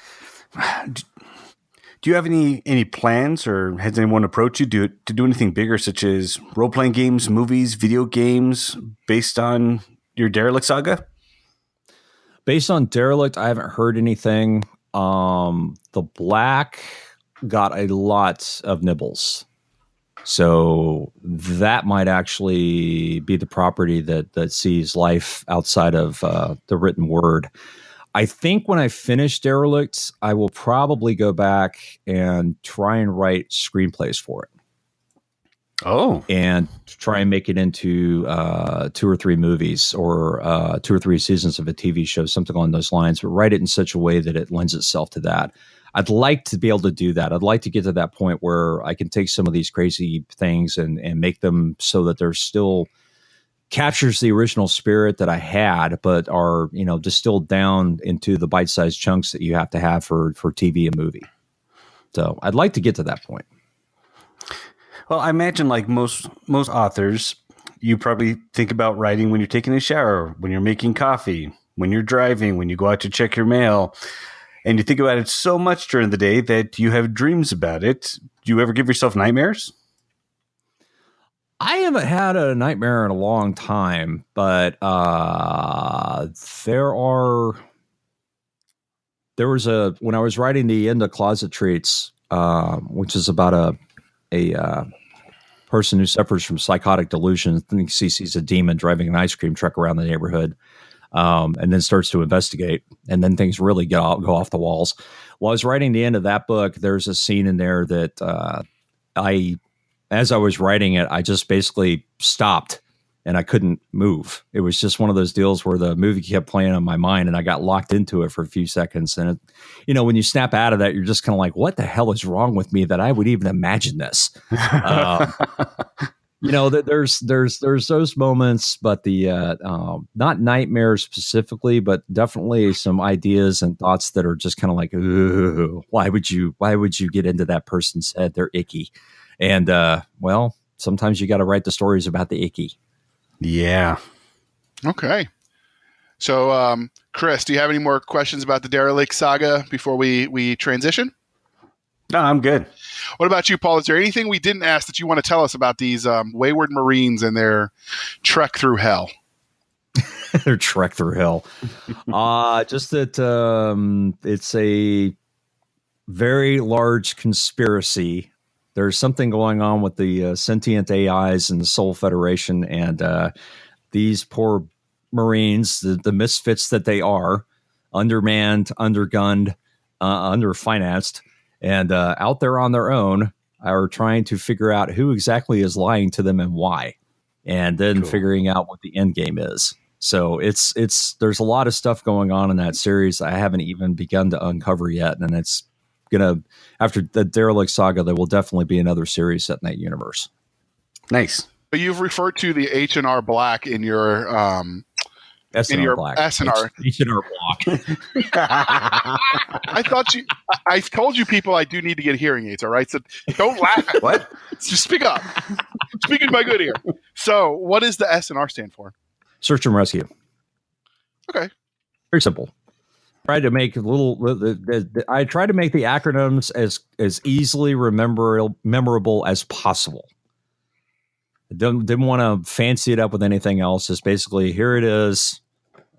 do you have any plans, or has anyone approached you to do anything bigger, such as role-playing games, movies, video games, based on your Derelict saga? Based on Derelict, I haven't heard anything. The Black got a lot of nibbles. So that might actually be the property that sees life outside of the written word. I think when I finish Derelict, I will probably go back and try and write screenplays for it. Oh. And try and make it into 2 or 3 movies, or 2 or 3 seasons of a TV show, something along those lines, but write it in such a way that it lends itself to that. I'd like to be able to do that. I'd like to get to that point where I can take some of these crazy things and make them so that they're still captures the original spirit that I had, but are, distilled down into the bite-sized chunks that you have to have for TV and movie. So I'd like to get to that point. Well, I imagine, like most authors, you probably think about writing when you're taking a shower, when you're making coffee, when you're driving, when you go out to check your mail, and you think about it so much during the day that you have dreams about it. Do you ever give yourself nightmares? I haven't had a nightmare in a long time, but there was when I was writing the End of Closet Treats, which is about a person who suffers from psychotic delusions, thinks he sees a demon driving an ice cream truck around the neighborhood, and then starts to investigate, and then things really go off the walls. While I was writing the end of that book, there's a scene in there that as I was writing it, I just basically stopped and I couldn't move. It was just one of those deals where the movie kept playing on my mind and I got locked into it for a few seconds. And, when you snap out of that, you're just kind of like, what the hell is wrong with me that I would even imagine this? There's those moments, but the not nightmares specifically, but definitely some ideas and thoughts that are just kind of like, ooh, why would you get into that person's head? They're icky. And, sometimes you got to write the stories about the icky. Yeah. Okay. So, Chris, do you have any more questions about the Derelict saga before we transition? No, I'm good. What about you, Paul? Is there anything we didn't ask that you want to tell us about these wayward Marines and their trek through hell? Their trek through hell. Just that it's a very large conspiracy. There's something going on with the sentient AIs and the Soul Federation, and these poor Marines, the misfits that they are, undermanned, undergunned, underfinanced, and out there on their own, are trying to figure out who exactly is lying to them and why, and then figuring out what the end game is. So there's a lot of stuff going on in that series I haven't even begun to uncover yet, and it's after the Derelict saga, there will definitely be another series set in that universe. Nice. But you've referred to the H&R Black in your S&R Black. S&R. H&R Block. I told you people I do need to get hearing aids, all right? So don't laugh at What? Just speak up. Speaking my good ear. So what does the S&R stand for? Search and Rescue. Okay. Very simple. I try to make the acronyms as easily memorable as possible. Didn't want to fancy it up with anything else. It's basically, here it is.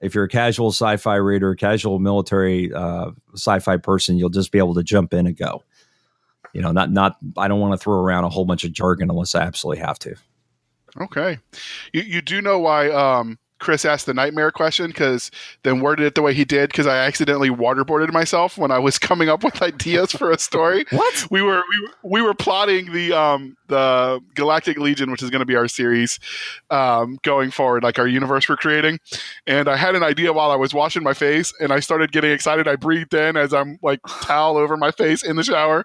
If you're a casual sci-fi reader, casual military sci-fi person, you'll just be able to jump in and go. I don't want to throw around a whole bunch of jargon unless I absolutely have to. Okay. You do know why Chris asked the nightmare question, because then worded it the way he did, because I accidentally waterboarded myself when I was coming up with ideas for a story. What? We were plotting the Galactic Legion, which is going to be our series going forward, like our universe we're creating. And I had an idea while I was washing my face, and I started getting excited. I breathed in as I'm like towel over my face in the shower.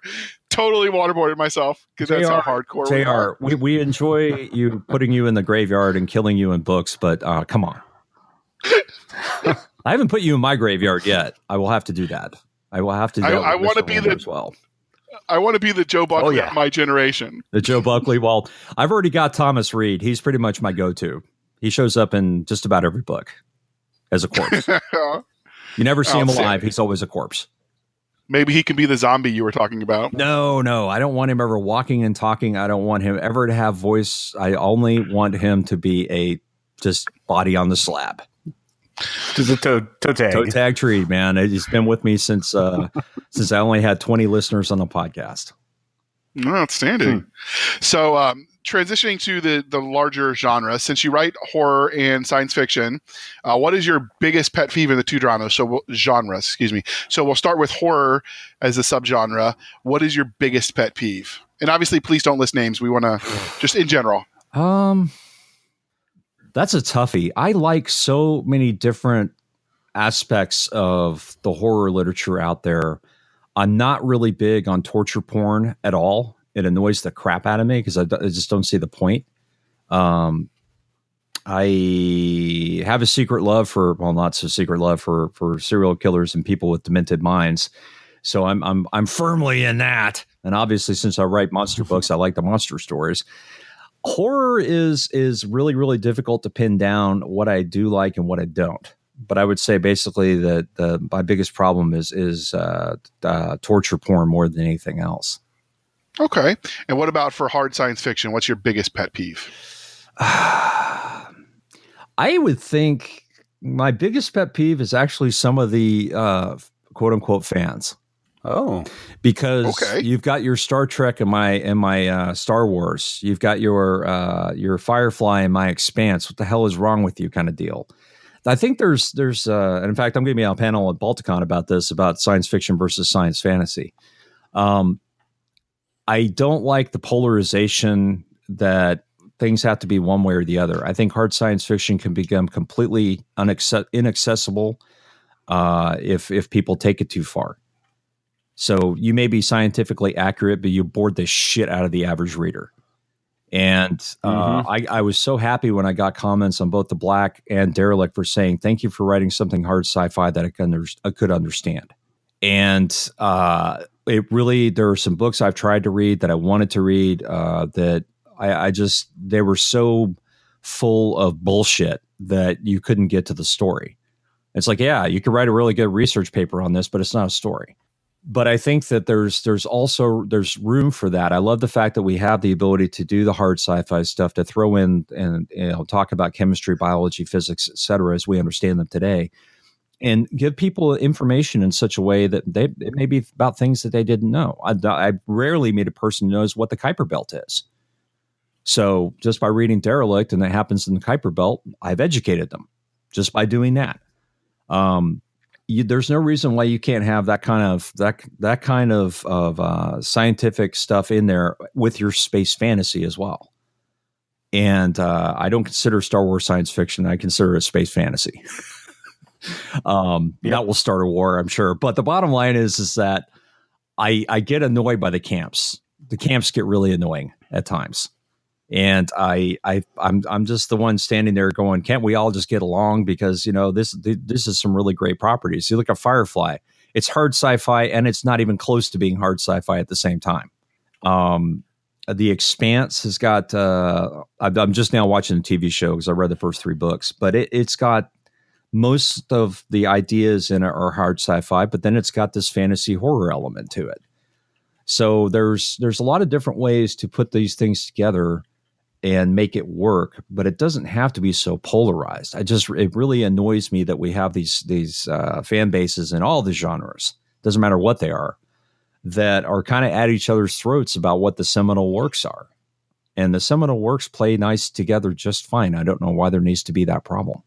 Totally waterboarded myself, because that's how hardcore we are. We enjoy putting you in the graveyard and killing you in books, but come on. I haven't put you in my graveyard yet. I will have to do that. I will have to do that. I want to be the as well. I want to be the Joe Buckley of my generation. The Joe Buckley. Well, I've already got Thomas Reed. He's pretty much my go-to. He shows up in just about every book as a corpse. You never see him alive. He's always a corpse. Maybe he can be the zombie you were talking about. No. I don't want him ever walking and talking. I don't want him ever to have voice. I only want him to be a just body on the slab. Just a toe tag. Toe tag tree, man. It's been with me since I only had 20 listeners on the podcast. Outstanding. So transitioning to the larger genre, since you write horror and science fiction, what is your biggest pet peeve in the two genres? So we'll start with horror as a subgenre. What is your biggest pet peeve? And obviously, please don't list names. We want to just in general. That's a toughie. I like so many different aspects of the horror literature out there. I'm not really big on torture porn at all. It annoys the crap out of me because I just don't see the point. I have a secret love for, well, not so secret love for serial killers and people with demented minds. So I'm firmly in that. And obviously, since I write monster books, I like the monster stories. Horror is really, really difficult to pin down what I do like and what I don't. But I would say basically that my biggest problem is torture porn more than anything else. Okay. And what about for hard science fiction? What's your biggest pet peeve? I would think my biggest pet peeve is actually some of the quote unquote fans. Oh, because you've got your Star Trek and my Star Wars. You've got your Firefly and my Expanse. What the hell is wrong with you? Kind of deal. I think there's and in fact, I'm going to be on a panel at Balticon about this, about science fiction versus science fantasy. I don't like the polarization that things have to be one way or the other. I think hard science fiction can become completely inaccessible if people take it too far. So you may be scientifically accurate, but you bored the shit out of the average reader. And I was so happy when I got comments on both The Black and Derelict for saying, thank you for writing something hard sci-fi that I could understand. And it really, there are some books I've tried to read that I wanted to read that I just, they were so full of bullshit that you couldn't get to the story. It's like, yeah, you could write a really good research paper on this, but it's not a story. But I think that there's room for that. I love the fact that we have the ability to do the hard sci-fi stuff, to throw in and talk about chemistry, biology, physics, et cetera, as we understand them today, and give people information in such a way that it may be about things that they didn't know. I rarely meet a person who knows what the Kuiper Belt is. So just by reading Derelict, and that happens in the Kuiper Belt, I've educated them just by doing that. There's no reason why you can't have that kind of scientific stuff in there with your space fantasy as well. And I don't consider Star Wars science fiction. I consider it space fantasy. That will start a war, I'm sure. But the bottom line is that I get annoyed by the camps. The camps get really annoying at times. And I'm just the one standing there going, can't we all just get along? Because, this is some really great properties. You look at Firefly, it's hard sci-fi and it's not even close to being hard sci-fi at the same time. The Expanse has got, I'm just now watching the TV show because I read the first 3 books, but it's got most of the ideas in it are hard sci-fi, but then it's got this fantasy horror element to it. So there's a lot of different ways to put these things together and make it work, but it doesn't have to be so polarized. It really annoys me that we have these fan bases in all the genres, doesn't matter what they are, that are kind of at each other's throats about what the seminal works are. And the seminal works play nice together just fine. I don't know why there needs to be that problem.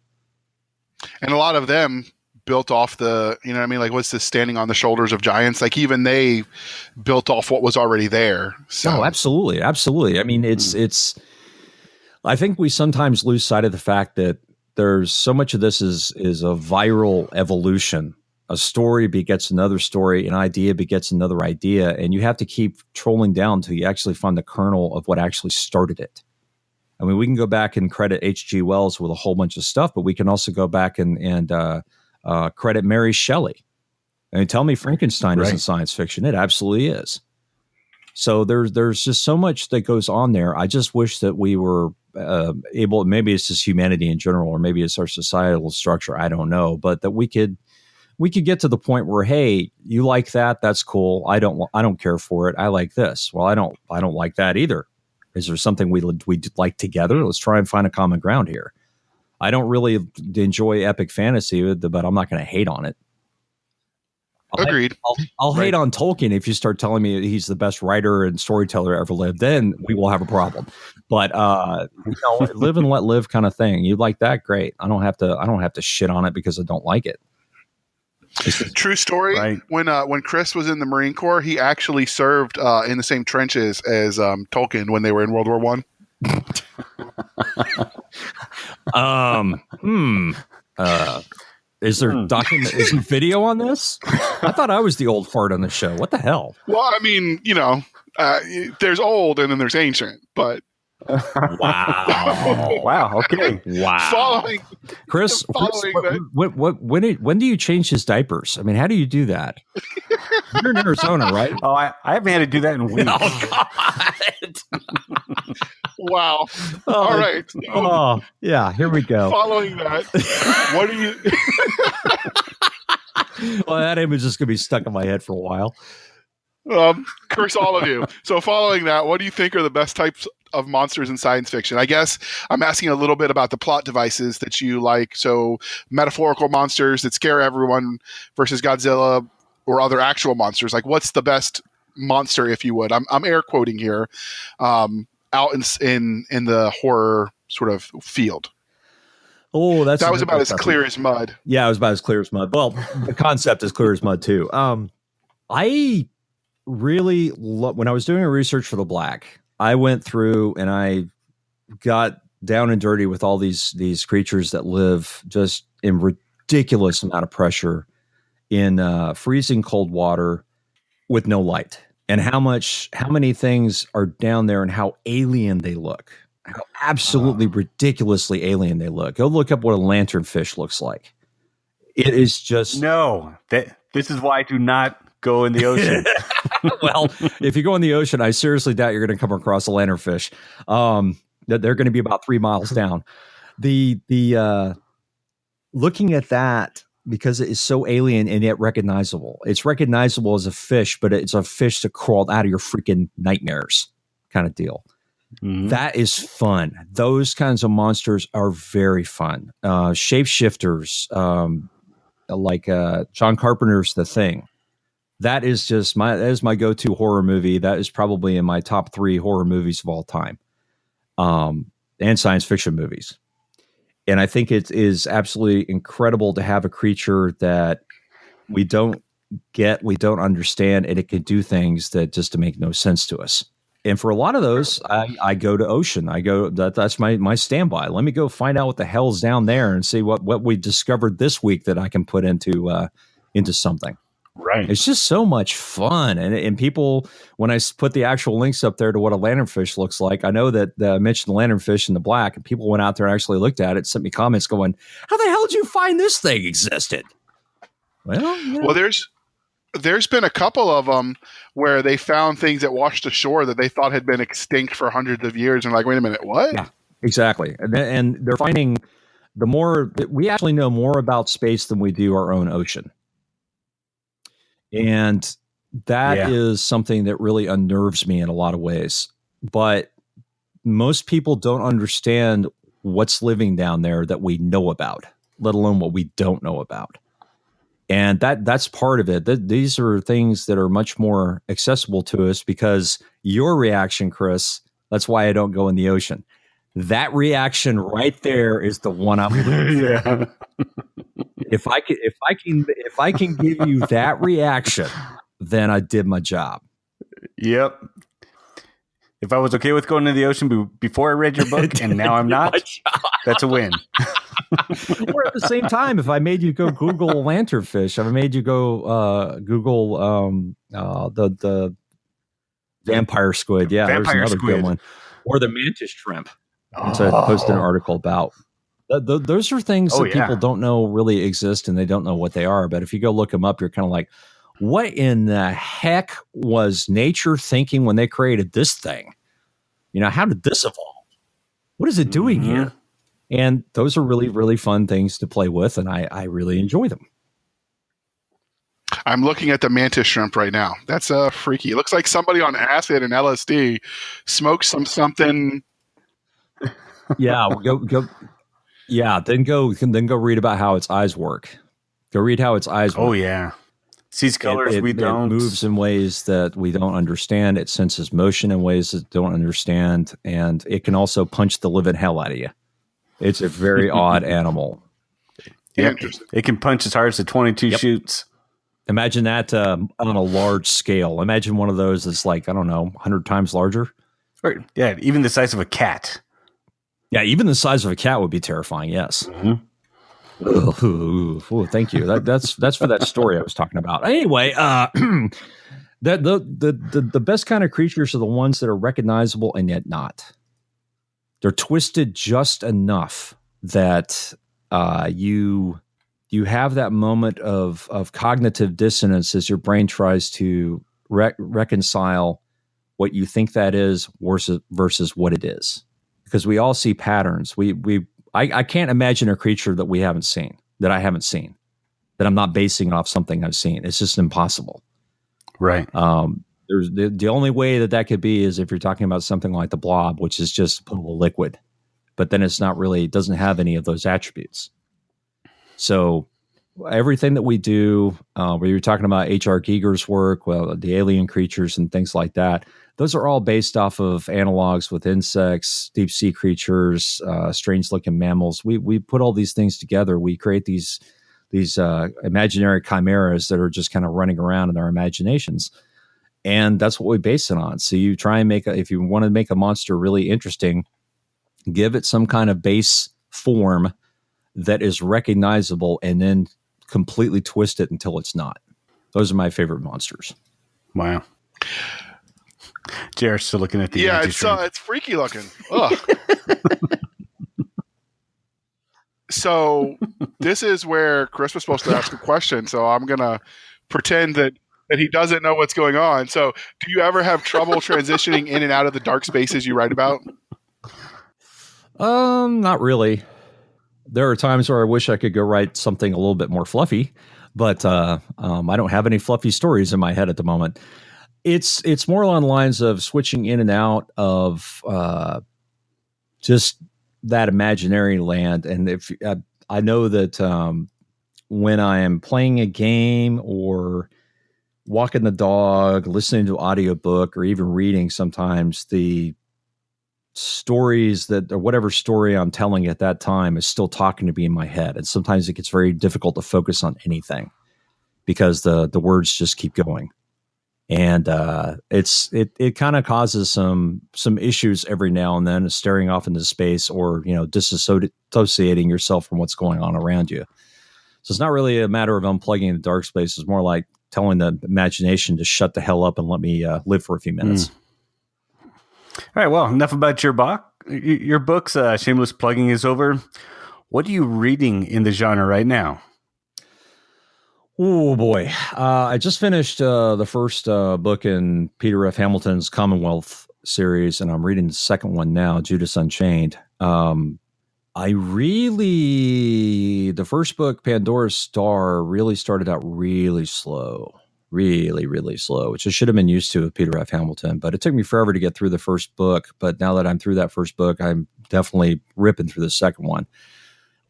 And a lot of them built off the, you know what I mean? Like, what's this, standing on the shoulders of giants? Like, even they built off what was already there. So. Oh, absolutely. Absolutely. I mean, I think we sometimes lose sight of the fact that there's so much of this is a viral evolution. A story begets another story, an idea begets another idea, and you have to keep trolling down until you actually find the kernel of what actually started it. I mean, we can go back and credit H.G. Wells with a whole bunch of stuff, but we can also go back and credit Mary Shelley. I mean, tell me Frankenstein isn't science fiction. It absolutely is. So there's just so much that goes on there. I just wish that we were able, maybe it's just humanity in general, or maybe it's our societal structure, I don't know, but that we could get to the point where, hey, you like that? That's cool. I don't care for it. I like this. Well, I don't like that either. Is there something we like together? Let's try and find a common ground here. I don't really enjoy epic fantasy, but I'm not going to hate on it. Agreed. I'll hate on Tolkien if you start telling me he's the best writer and storyteller ever lived. Then we will have a problem. But live and let live kind of thing. You like that? Great. I don't have to shit on it because I don't like it. True story. Right. When Chris was in the Marine Corps, he actually served in the same trenches as Tolkien when they were in World War I. Is there is there video on this? I thought I was the old fart on the show. What the hell? Well, I mean, there's old and then there's ancient, but wow. Wow. Okay. Wow. Chris, when do you change his diapers? I mean, how do you do that? You're in Arizona, right? Oh, I haven't had to do that in weeks. Oh, God. Wow. All right. Oh, yeah. Here we go. Following that, what do you? Well, that image is going to be stuck in my head for a while. Curse all of you. So following that, what do you think are the best types of monsters in science fiction? I guess I'm asking a little bit about the plot devices that you like. So metaphorical monsters that scare everyone versus Godzilla or other actual monsters. Like, what's the best monster, if you would? I'm air quoting here, out in the horror sort of field. Oh, that was about as clear as mud. Yeah, it was about as clear as mud. Well, the concept is clear as mud too. I really when I was doing research for The Black, I went through and I got down and dirty with all these creatures that live just in ridiculous amount of pressure in freezing cold water with no light, and how many things are down there and how alien they look, how absolutely ridiculously alien they look. Go look up what a lanternfish looks like. It is just this is why I do not go in the ocean. Well, if you go in the ocean, I seriously doubt you're going to come across a lanternfish. They're going to be about 3 miles down. The looking at that, because it is so alien and yet recognizable. It's recognizable as a fish, but it's a fish that crawled out of your freaking nightmares kind of deal. Mm-hmm. That is fun. Those kinds of monsters are very fun. Shapeshifters, like John Carpenter's The Thing. That is my go-to horror movie. That is probably in my top 3 horror movies of all time, and science fiction movies. And I think it is absolutely incredible to have a creature that we don't get, we don't understand, and it can do things that just make no sense to us. And for a lot of those, I go to ocean. That's my standby. Let me go find out what the hell's down there and see what we discovered this week that I can put into something. Right. It's just so much fun. And people, when I put the actual links up there to what a lanternfish looks like, I know that I mentioned the lanternfish in The Black, and people went out there and actually looked at it, sent me comments going, how the hell did you find this thing existed? Well, there's been a couple of them where they found things that washed ashore that they thought had been extinct for hundreds of years. And like, wait a minute, what? Yeah, exactly. And they're finding we actually know more about space than we do our own ocean. And that is something that really unnerves me in a lot of ways. But most people don't understand what's living down there that we know about, let alone what we don't know about. And that's part of it. These are things that are much more accessible to us because your reaction, Chris, That's why I don't go in the ocean. That reaction right there is the one I'm looking for. Yeah. If I can give you that reaction, then I did my job. Yep. If I was okay with going to the ocean before I read your book, and now I'm not, that's a win. Or at the same time, if I made you go Google lanternfish, if I made you go Google the vampire squid, Vampire there's another squid. good one, or the mantis shrimp. Which I posted an article about. Those are things that people don't know really exist, and they don't know what they are. But if you go look them up, you're kind of like, what in the heck was nature thinking when they created this thing? How did this evolve? What is it doing here? And those are really, really fun things to play with, and I really enjoy them. I'm looking at the mantis shrimp right now. That's freaky. It looks like somebody on acid and LSD smoked something. Yeah, go. Yeah, then go read about how its eyes work. Go read how its eyes work. Oh yeah, sees colors we don't. It moves in ways that we don't understand. It senses motion in ways that don't understand, and it can also punch the living hell out of you. It's a very odd animal. Yep. It can punch as hard as 22 shoots. Imagine that on a large scale. Imagine one of those that's like, I don't know, 100 times larger. Or, yeah, even the size of a cat. Yeah, even the size of a cat would be terrifying. Yes. Ooh, thank you. That's for that story I was talking about. Anyway, the best kind of creatures are the ones that are recognizable and yet not. They're twisted just enough that you have that moment of cognitive dissonance as your brain tries to reconcile what you think that is versus what it is. Because we all see patterns. I can't imagine a creature that I haven't seen, that I'm not basing off something I've seen. It's just impossible. Right. There's the only way that could be is if you're talking about something like the blob, which is just a pool of liquid, but then it doesn't have any of those attributes. So everything that we do, where you're talking about H.R. Giger's work, the alien creatures and things like that, those are all based off of analogs with insects, deep sea creatures, strange looking mammals. We put all these things together. We create these imaginary chimeras that are just kind of running around in our imaginations. And that's what we base it on. So you try and if you want to make a monster really interesting, give it some kind of base form that is recognizable and then completely twist it until it's not. Those are my favorite monsters. Wow. Jared's still looking at the it's freaky looking. Ugh. So this is where Chris was supposed to ask a question. So I'm gonna pretend that he doesn't know what's going on. So do you ever have trouble transitioning in and out of the dark spaces you write about? Not really. There are times where I wish I could go write something a little bit more fluffy, but I don't have any fluffy stories in my head at the moment. It's more along the lines of switching in and out of just that imaginary land. And if I know that when I am playing a game or walking the dog, listening to an audiobook, or even reading, sometimes the stories or whatever story I'm telling at that time is still talking to me in my head. And sometimes it gets very difficult to focus on anything because the words just keep going. And it kind of causes some issues every now and then, staring off into space or, disassociating yourself from what's going on around you. So it's not really a matter of unplugging the dark space. It's more like telling the imagination to shut the hell up and let me live for a few minutes. All right. Well, enough about your book. Your books. Shameless plugging is over. What are you reading in the genre right now? Oh boy. I just finished the first book in Peter F. Hamilton's Commonwealth series, and I'm reading the second one now, Judas Unchained. The first book, Pandora's Star, really started out really slow, really slow, which I should have been used to with Peter F. Hamilton, but it took me forever to get through the first book. But now that I'm through that first book, I'm definitely ripping through the second one.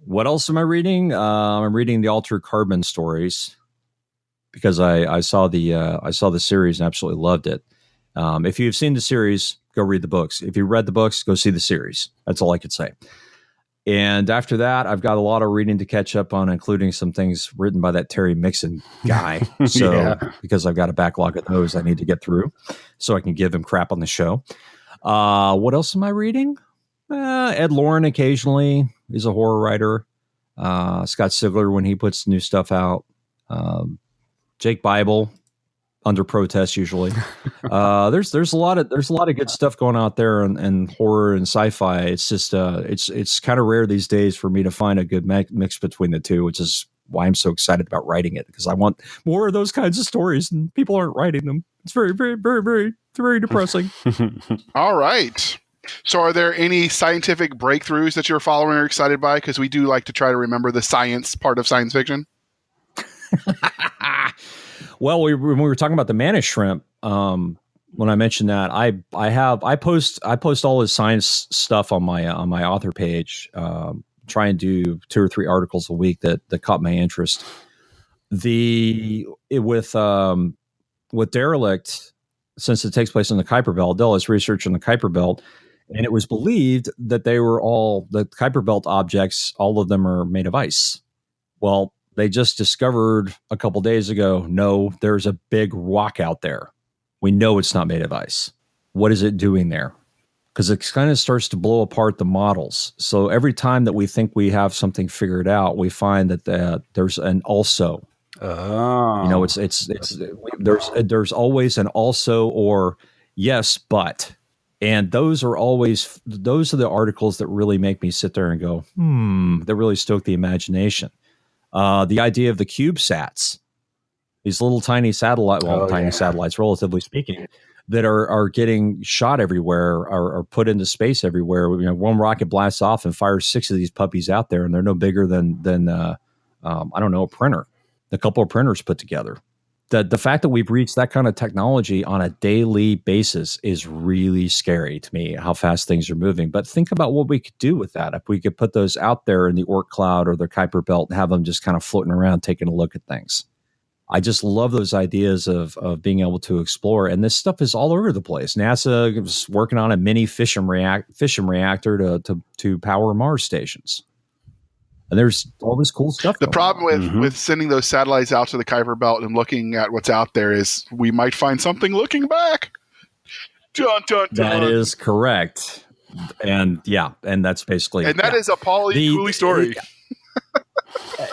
What else am I reading? I'm reading the Altered Carbon stories because I saw the series and absolutely loved it. If you've seen the series, go read the books. If you read the books, go see the series. That's all I could say. And after that, I've got a lot of reading to catch up on, including some things written by that Terry Mixon guy. So because I've got a backlog of those I need to get through so I can give him crap on the show. What else am I reading? Ed Lauren occasionally is a horror writer. Scott Sigler when he puts new stuff out. Jake Bible under protest usually. There's a lot of good stuff going out there and horror and sci-fi. It's just it's kind of rare these days for me to find a good mix between the two, which is why I'm so excited about writing it, because I want more of those kinds of stories and people aren't writing them. It's very, very, very, very, very depressing. All right. So are there any scientific breakthroughs that you're following or excited by? Because we do like to try to remember the science part of science fiction. Well, when we were talking about the mantis shrimp, when I mentioned that, I post all the science stuff on my author page. Try and do 2 or 3 articles a week that caught my interest. With Derelict, since it takes place in the Kuiper Belt, Dell is research on the Kuiper Belt, and it was believed that they were all the Kuiper Belt objects. All of them are made of ice. Well, they just discovered a couple days ago, no, there's a big rock out there. We know it's not made of ice. What is it doing there? Because it kind of starts to blow apart the models. So every time that we think we have something figured out, we find that there's an also. Oh. You know, there's always an also or yes, but. And those are the articles that really make me sit there and go, that really stoke the imagination. The idea of the CubeSats, these little tiny satellites, relatively speaking, that are getting shot everywhere, are put into space everywhere. You know, one rocket blasts off and fires 6 of these puppies out there, and they're no bigger than I don't know, a printer, a couple of printers put together. The fact that we've reached that kind of technology on a daily basis is really scary to me, how fast things are moving. But think about what we could do with that. If we could put those out there in the Oort cloud or the Kuiper Belt and have them just kind of floating around, taking a look at things. I just love those ideas of being able to explore. And this stuff is all over the place. NASA is working on a mini fission reactor to power Mars stations. And there's all this cool stuff. The problem with sending those satellites out to the Kuiper Belt and looking at what's out there is we might find something looking back. Dun, dun, dun. That is correct. And that's basically... And that is a Paul E Cooley story.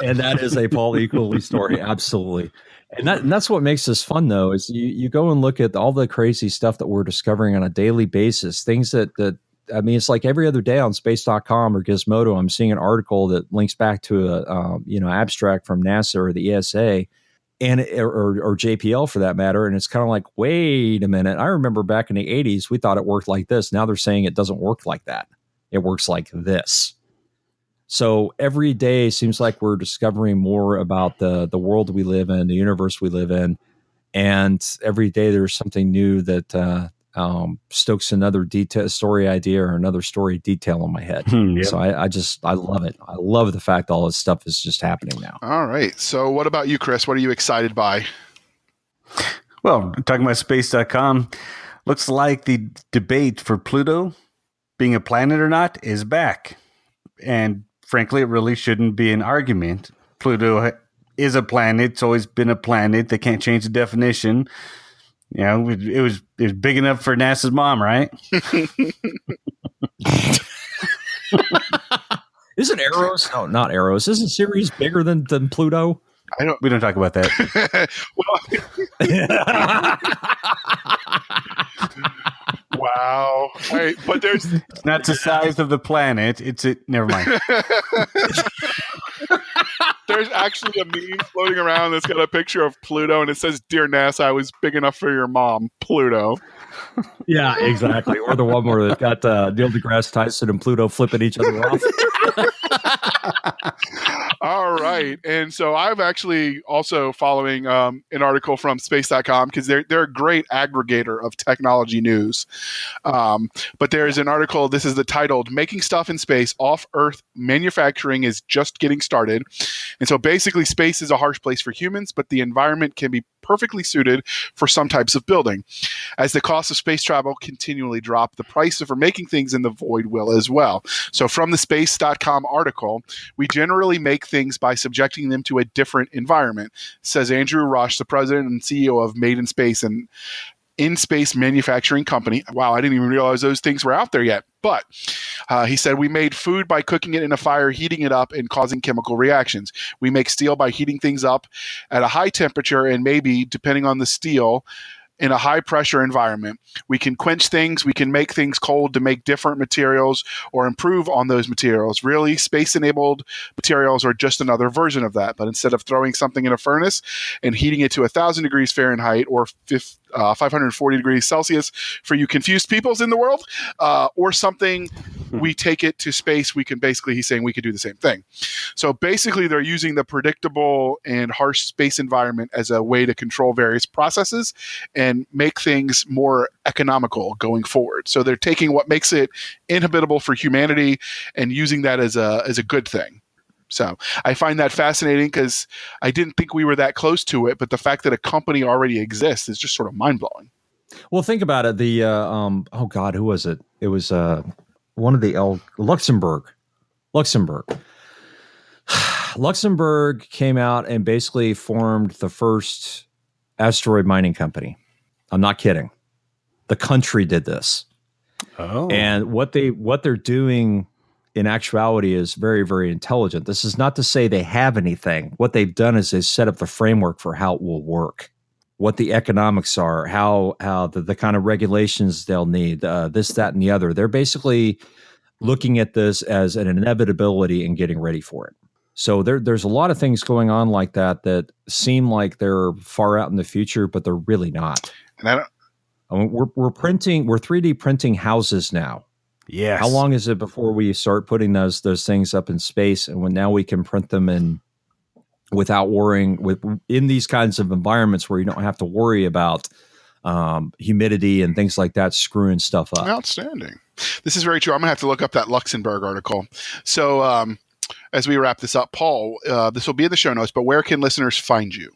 And that is a Paul E Cooley story, absolutely. And that's what makes this fun, though, is you go and look at all the crazy stuff that we're discovering on a daily basis, things that I mean, it's like every other day on space.com or Gizmodo, I'm seeing an article that links back to a abstract from NASA or the ESA or JPL for that matter. And it's kind of like, wait a minute. I remember back in the 80s, we thought it worked like this. Now they're saying it doesn't work like that. It works like this. So every day seems like we're discovering more about the world we live in, the universe we live in. And every day there's something new that stokes another story idea or another story detail in my head. Yep. So I love it. I love the fact all this stuff is just happening now. All right. So what about you, Chris? What are you excited by? Well, talking about space.com, looks like the debate for Pluto being a planet or not is back. And frankly, it really shouldn't be an argument. Pluto is a planet. It's always been a planet. They can't change the definition. You know, it was big enough for NASA's mom, right? Isn't Eros? No, not Eros. Isn't Ceres bigger than Pluto? We don't talk about that. Wow. Right, but there's it's not the size of the planet. Never mind. There's actually a meme floating around that's got a picture of Pluto and it says, "Dear NASA, I was big enough for your mom, Pluto." Yeah, exactly. Or the one where they've got Neil deGrasse Tyson and Pluto flipping each other off. All right. And so I'm actually also following an article from space.com because they're a great aggregator of technology news. But there's an article, this is the titled, "Making Stuff in Space, Off-Earth Manufacturing is Just Getting Started." And so basically space is a harsh place for humans, but the environment can be perfectly suited for some types of building. As the cost of space travel continually drop, the price for making things in the void will as well. So from the space.com article, we generally make things by subjecting them to a different environment, says Andrew Rush, the president and CEO of Made in Space and in-space manufacturing company. Wow, I didn't even realize those things were out there yet. But he said, we made food by cooking it in a fire, heating it up, and causing chemical reactions. We make steel by heating things up at a high temperature and maybe, depending on the steel, in a high pressure environment. We can quench things, we can make things cold to make different materials or improve on those materials. Really, space-enabled materials are just another version of that. But instead of throwing something in a furnace and heating it to 1,000 degrees Fahrenheit or 540 degrees Celsius for you confused peoples in the world, or something, we take it to space, we can basically, he's saying we could do the same thing. So basically they're using the predictable and harsh space environment as a way to control various processes and make things more economical going forward. So they're taking what makes it inhabitable for humanity and using that as a good thing. So I find that fascinating because I didn't think we were that close to it, but the fact that a company already exists is just sort of mind-blowing. Well, think about it. The oh God, who was it? It was one of the Luxembourg. Luxembourg came out and basically formed the first asteroid mining company. I'm not kidding. The country did this. Oh. And what they're doing in actuality is very, very intelligent. This is not to say they have anything. What they've done is they set up the framework for how it will work, what the economics are, how the kind of regulations they'll need, this, that, and the other. They're basically looking at this as an inevitability and getting ready for it. So there's a lot of things going on like that seem like they're far out in the future, but they're really not. And we're 3D printing houses now. Yes. How long is it before we start putting those things up in space, and when now we can print them in without worrying in these kinds of environments where you don't have to worry about humidity and things like that screwing stuff up. Outstanding. This is very true. I'm going to have to look up that Luxembourg article. So as we wrap this up, Paul, this will be in the show notes, but where can listeners find you?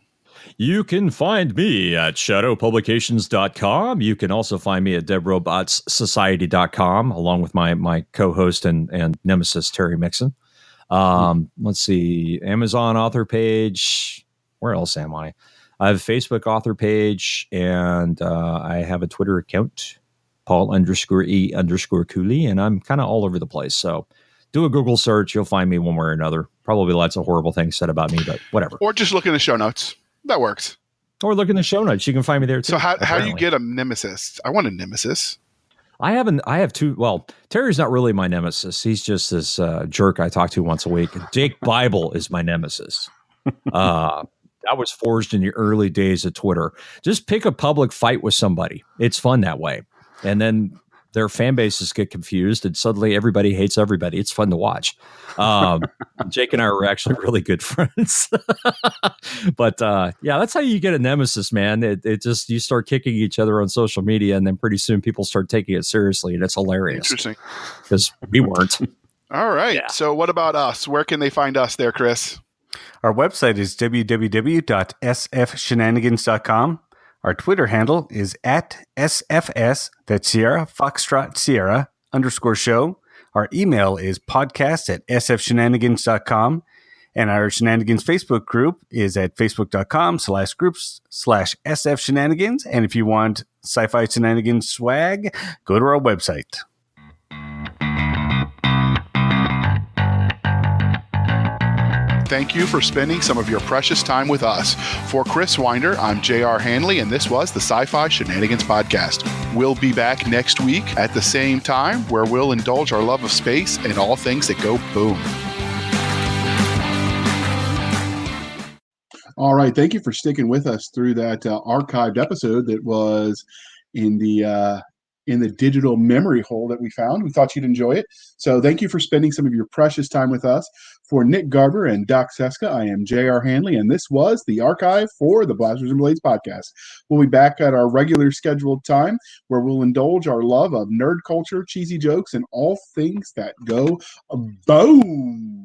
You can find me at shadowpublications.com. You can also find me at deadrobotssociety.com, along with my co-host and nemesis, Terry Mixon. Let's see, Amazon author page. Where else am I? I have a Facebook author page, and I have a Twitter account, Paul _E _Cooley, and I'm kind of all over the place. So do a Google search. You'll find me one way or another. Probably lots of horrible things said about me, but whatever. Or just look in the show notes. That works. Or look in the show notes. You can find me there too. So how do you get a nemesis? I want a nemesis. I have two. Well, Terry's not really my nemesis. He's just this jerk I talk to once a week. Jake Bible is my nemesis. That was forged in the early days of Twitter. Just pick a public fight with somebody. It's fun that way. And then their fan bases get confused and suddenly everybody hates everybody. It's fun to watch. Jake and I were actually really good friends. But yeah, that's how you get a nemesis, man. It just, you start kicking each other on social media, and then pretty soon people start taking it seriously, and it's hilarious. Interesting. Because we weren't. All right. Yeah. So what about us? Where can they find us there, Chris? Our website is www.sfshenanigans.com. Our Twitter handle is @SFS, that's Sierra Foxtrot Sierra _show. Our email is podcast@sfshenanigans.com. And our Shenanigans Facebook group is at facebook.com/groups/sfshenanigans. And if you want sci-fi shenanigans swag, go to our website. Thank you for spending some of your precious time with us. For Chris Winder, I'm J.R. Handley, and this was the Sci-Fi Shenanigans Podcast. We'll be back next week at the same time, where we'll indulge our love of space and all things that go boom. All right. Thank you for sticking with us through that archived episode that was in the digital memory hole that we found. We thought you'd enjoy it. So thank you for spending some of your precious time with us. For Nick Garber and Doc Cisca, I am J.R. Handley, and this was the archive for the Blasters and Blades podcast. We'll be back at our regular scheduled time, where we'll indulge our love of nerd culture, cheesy jokes, and all things that go boom.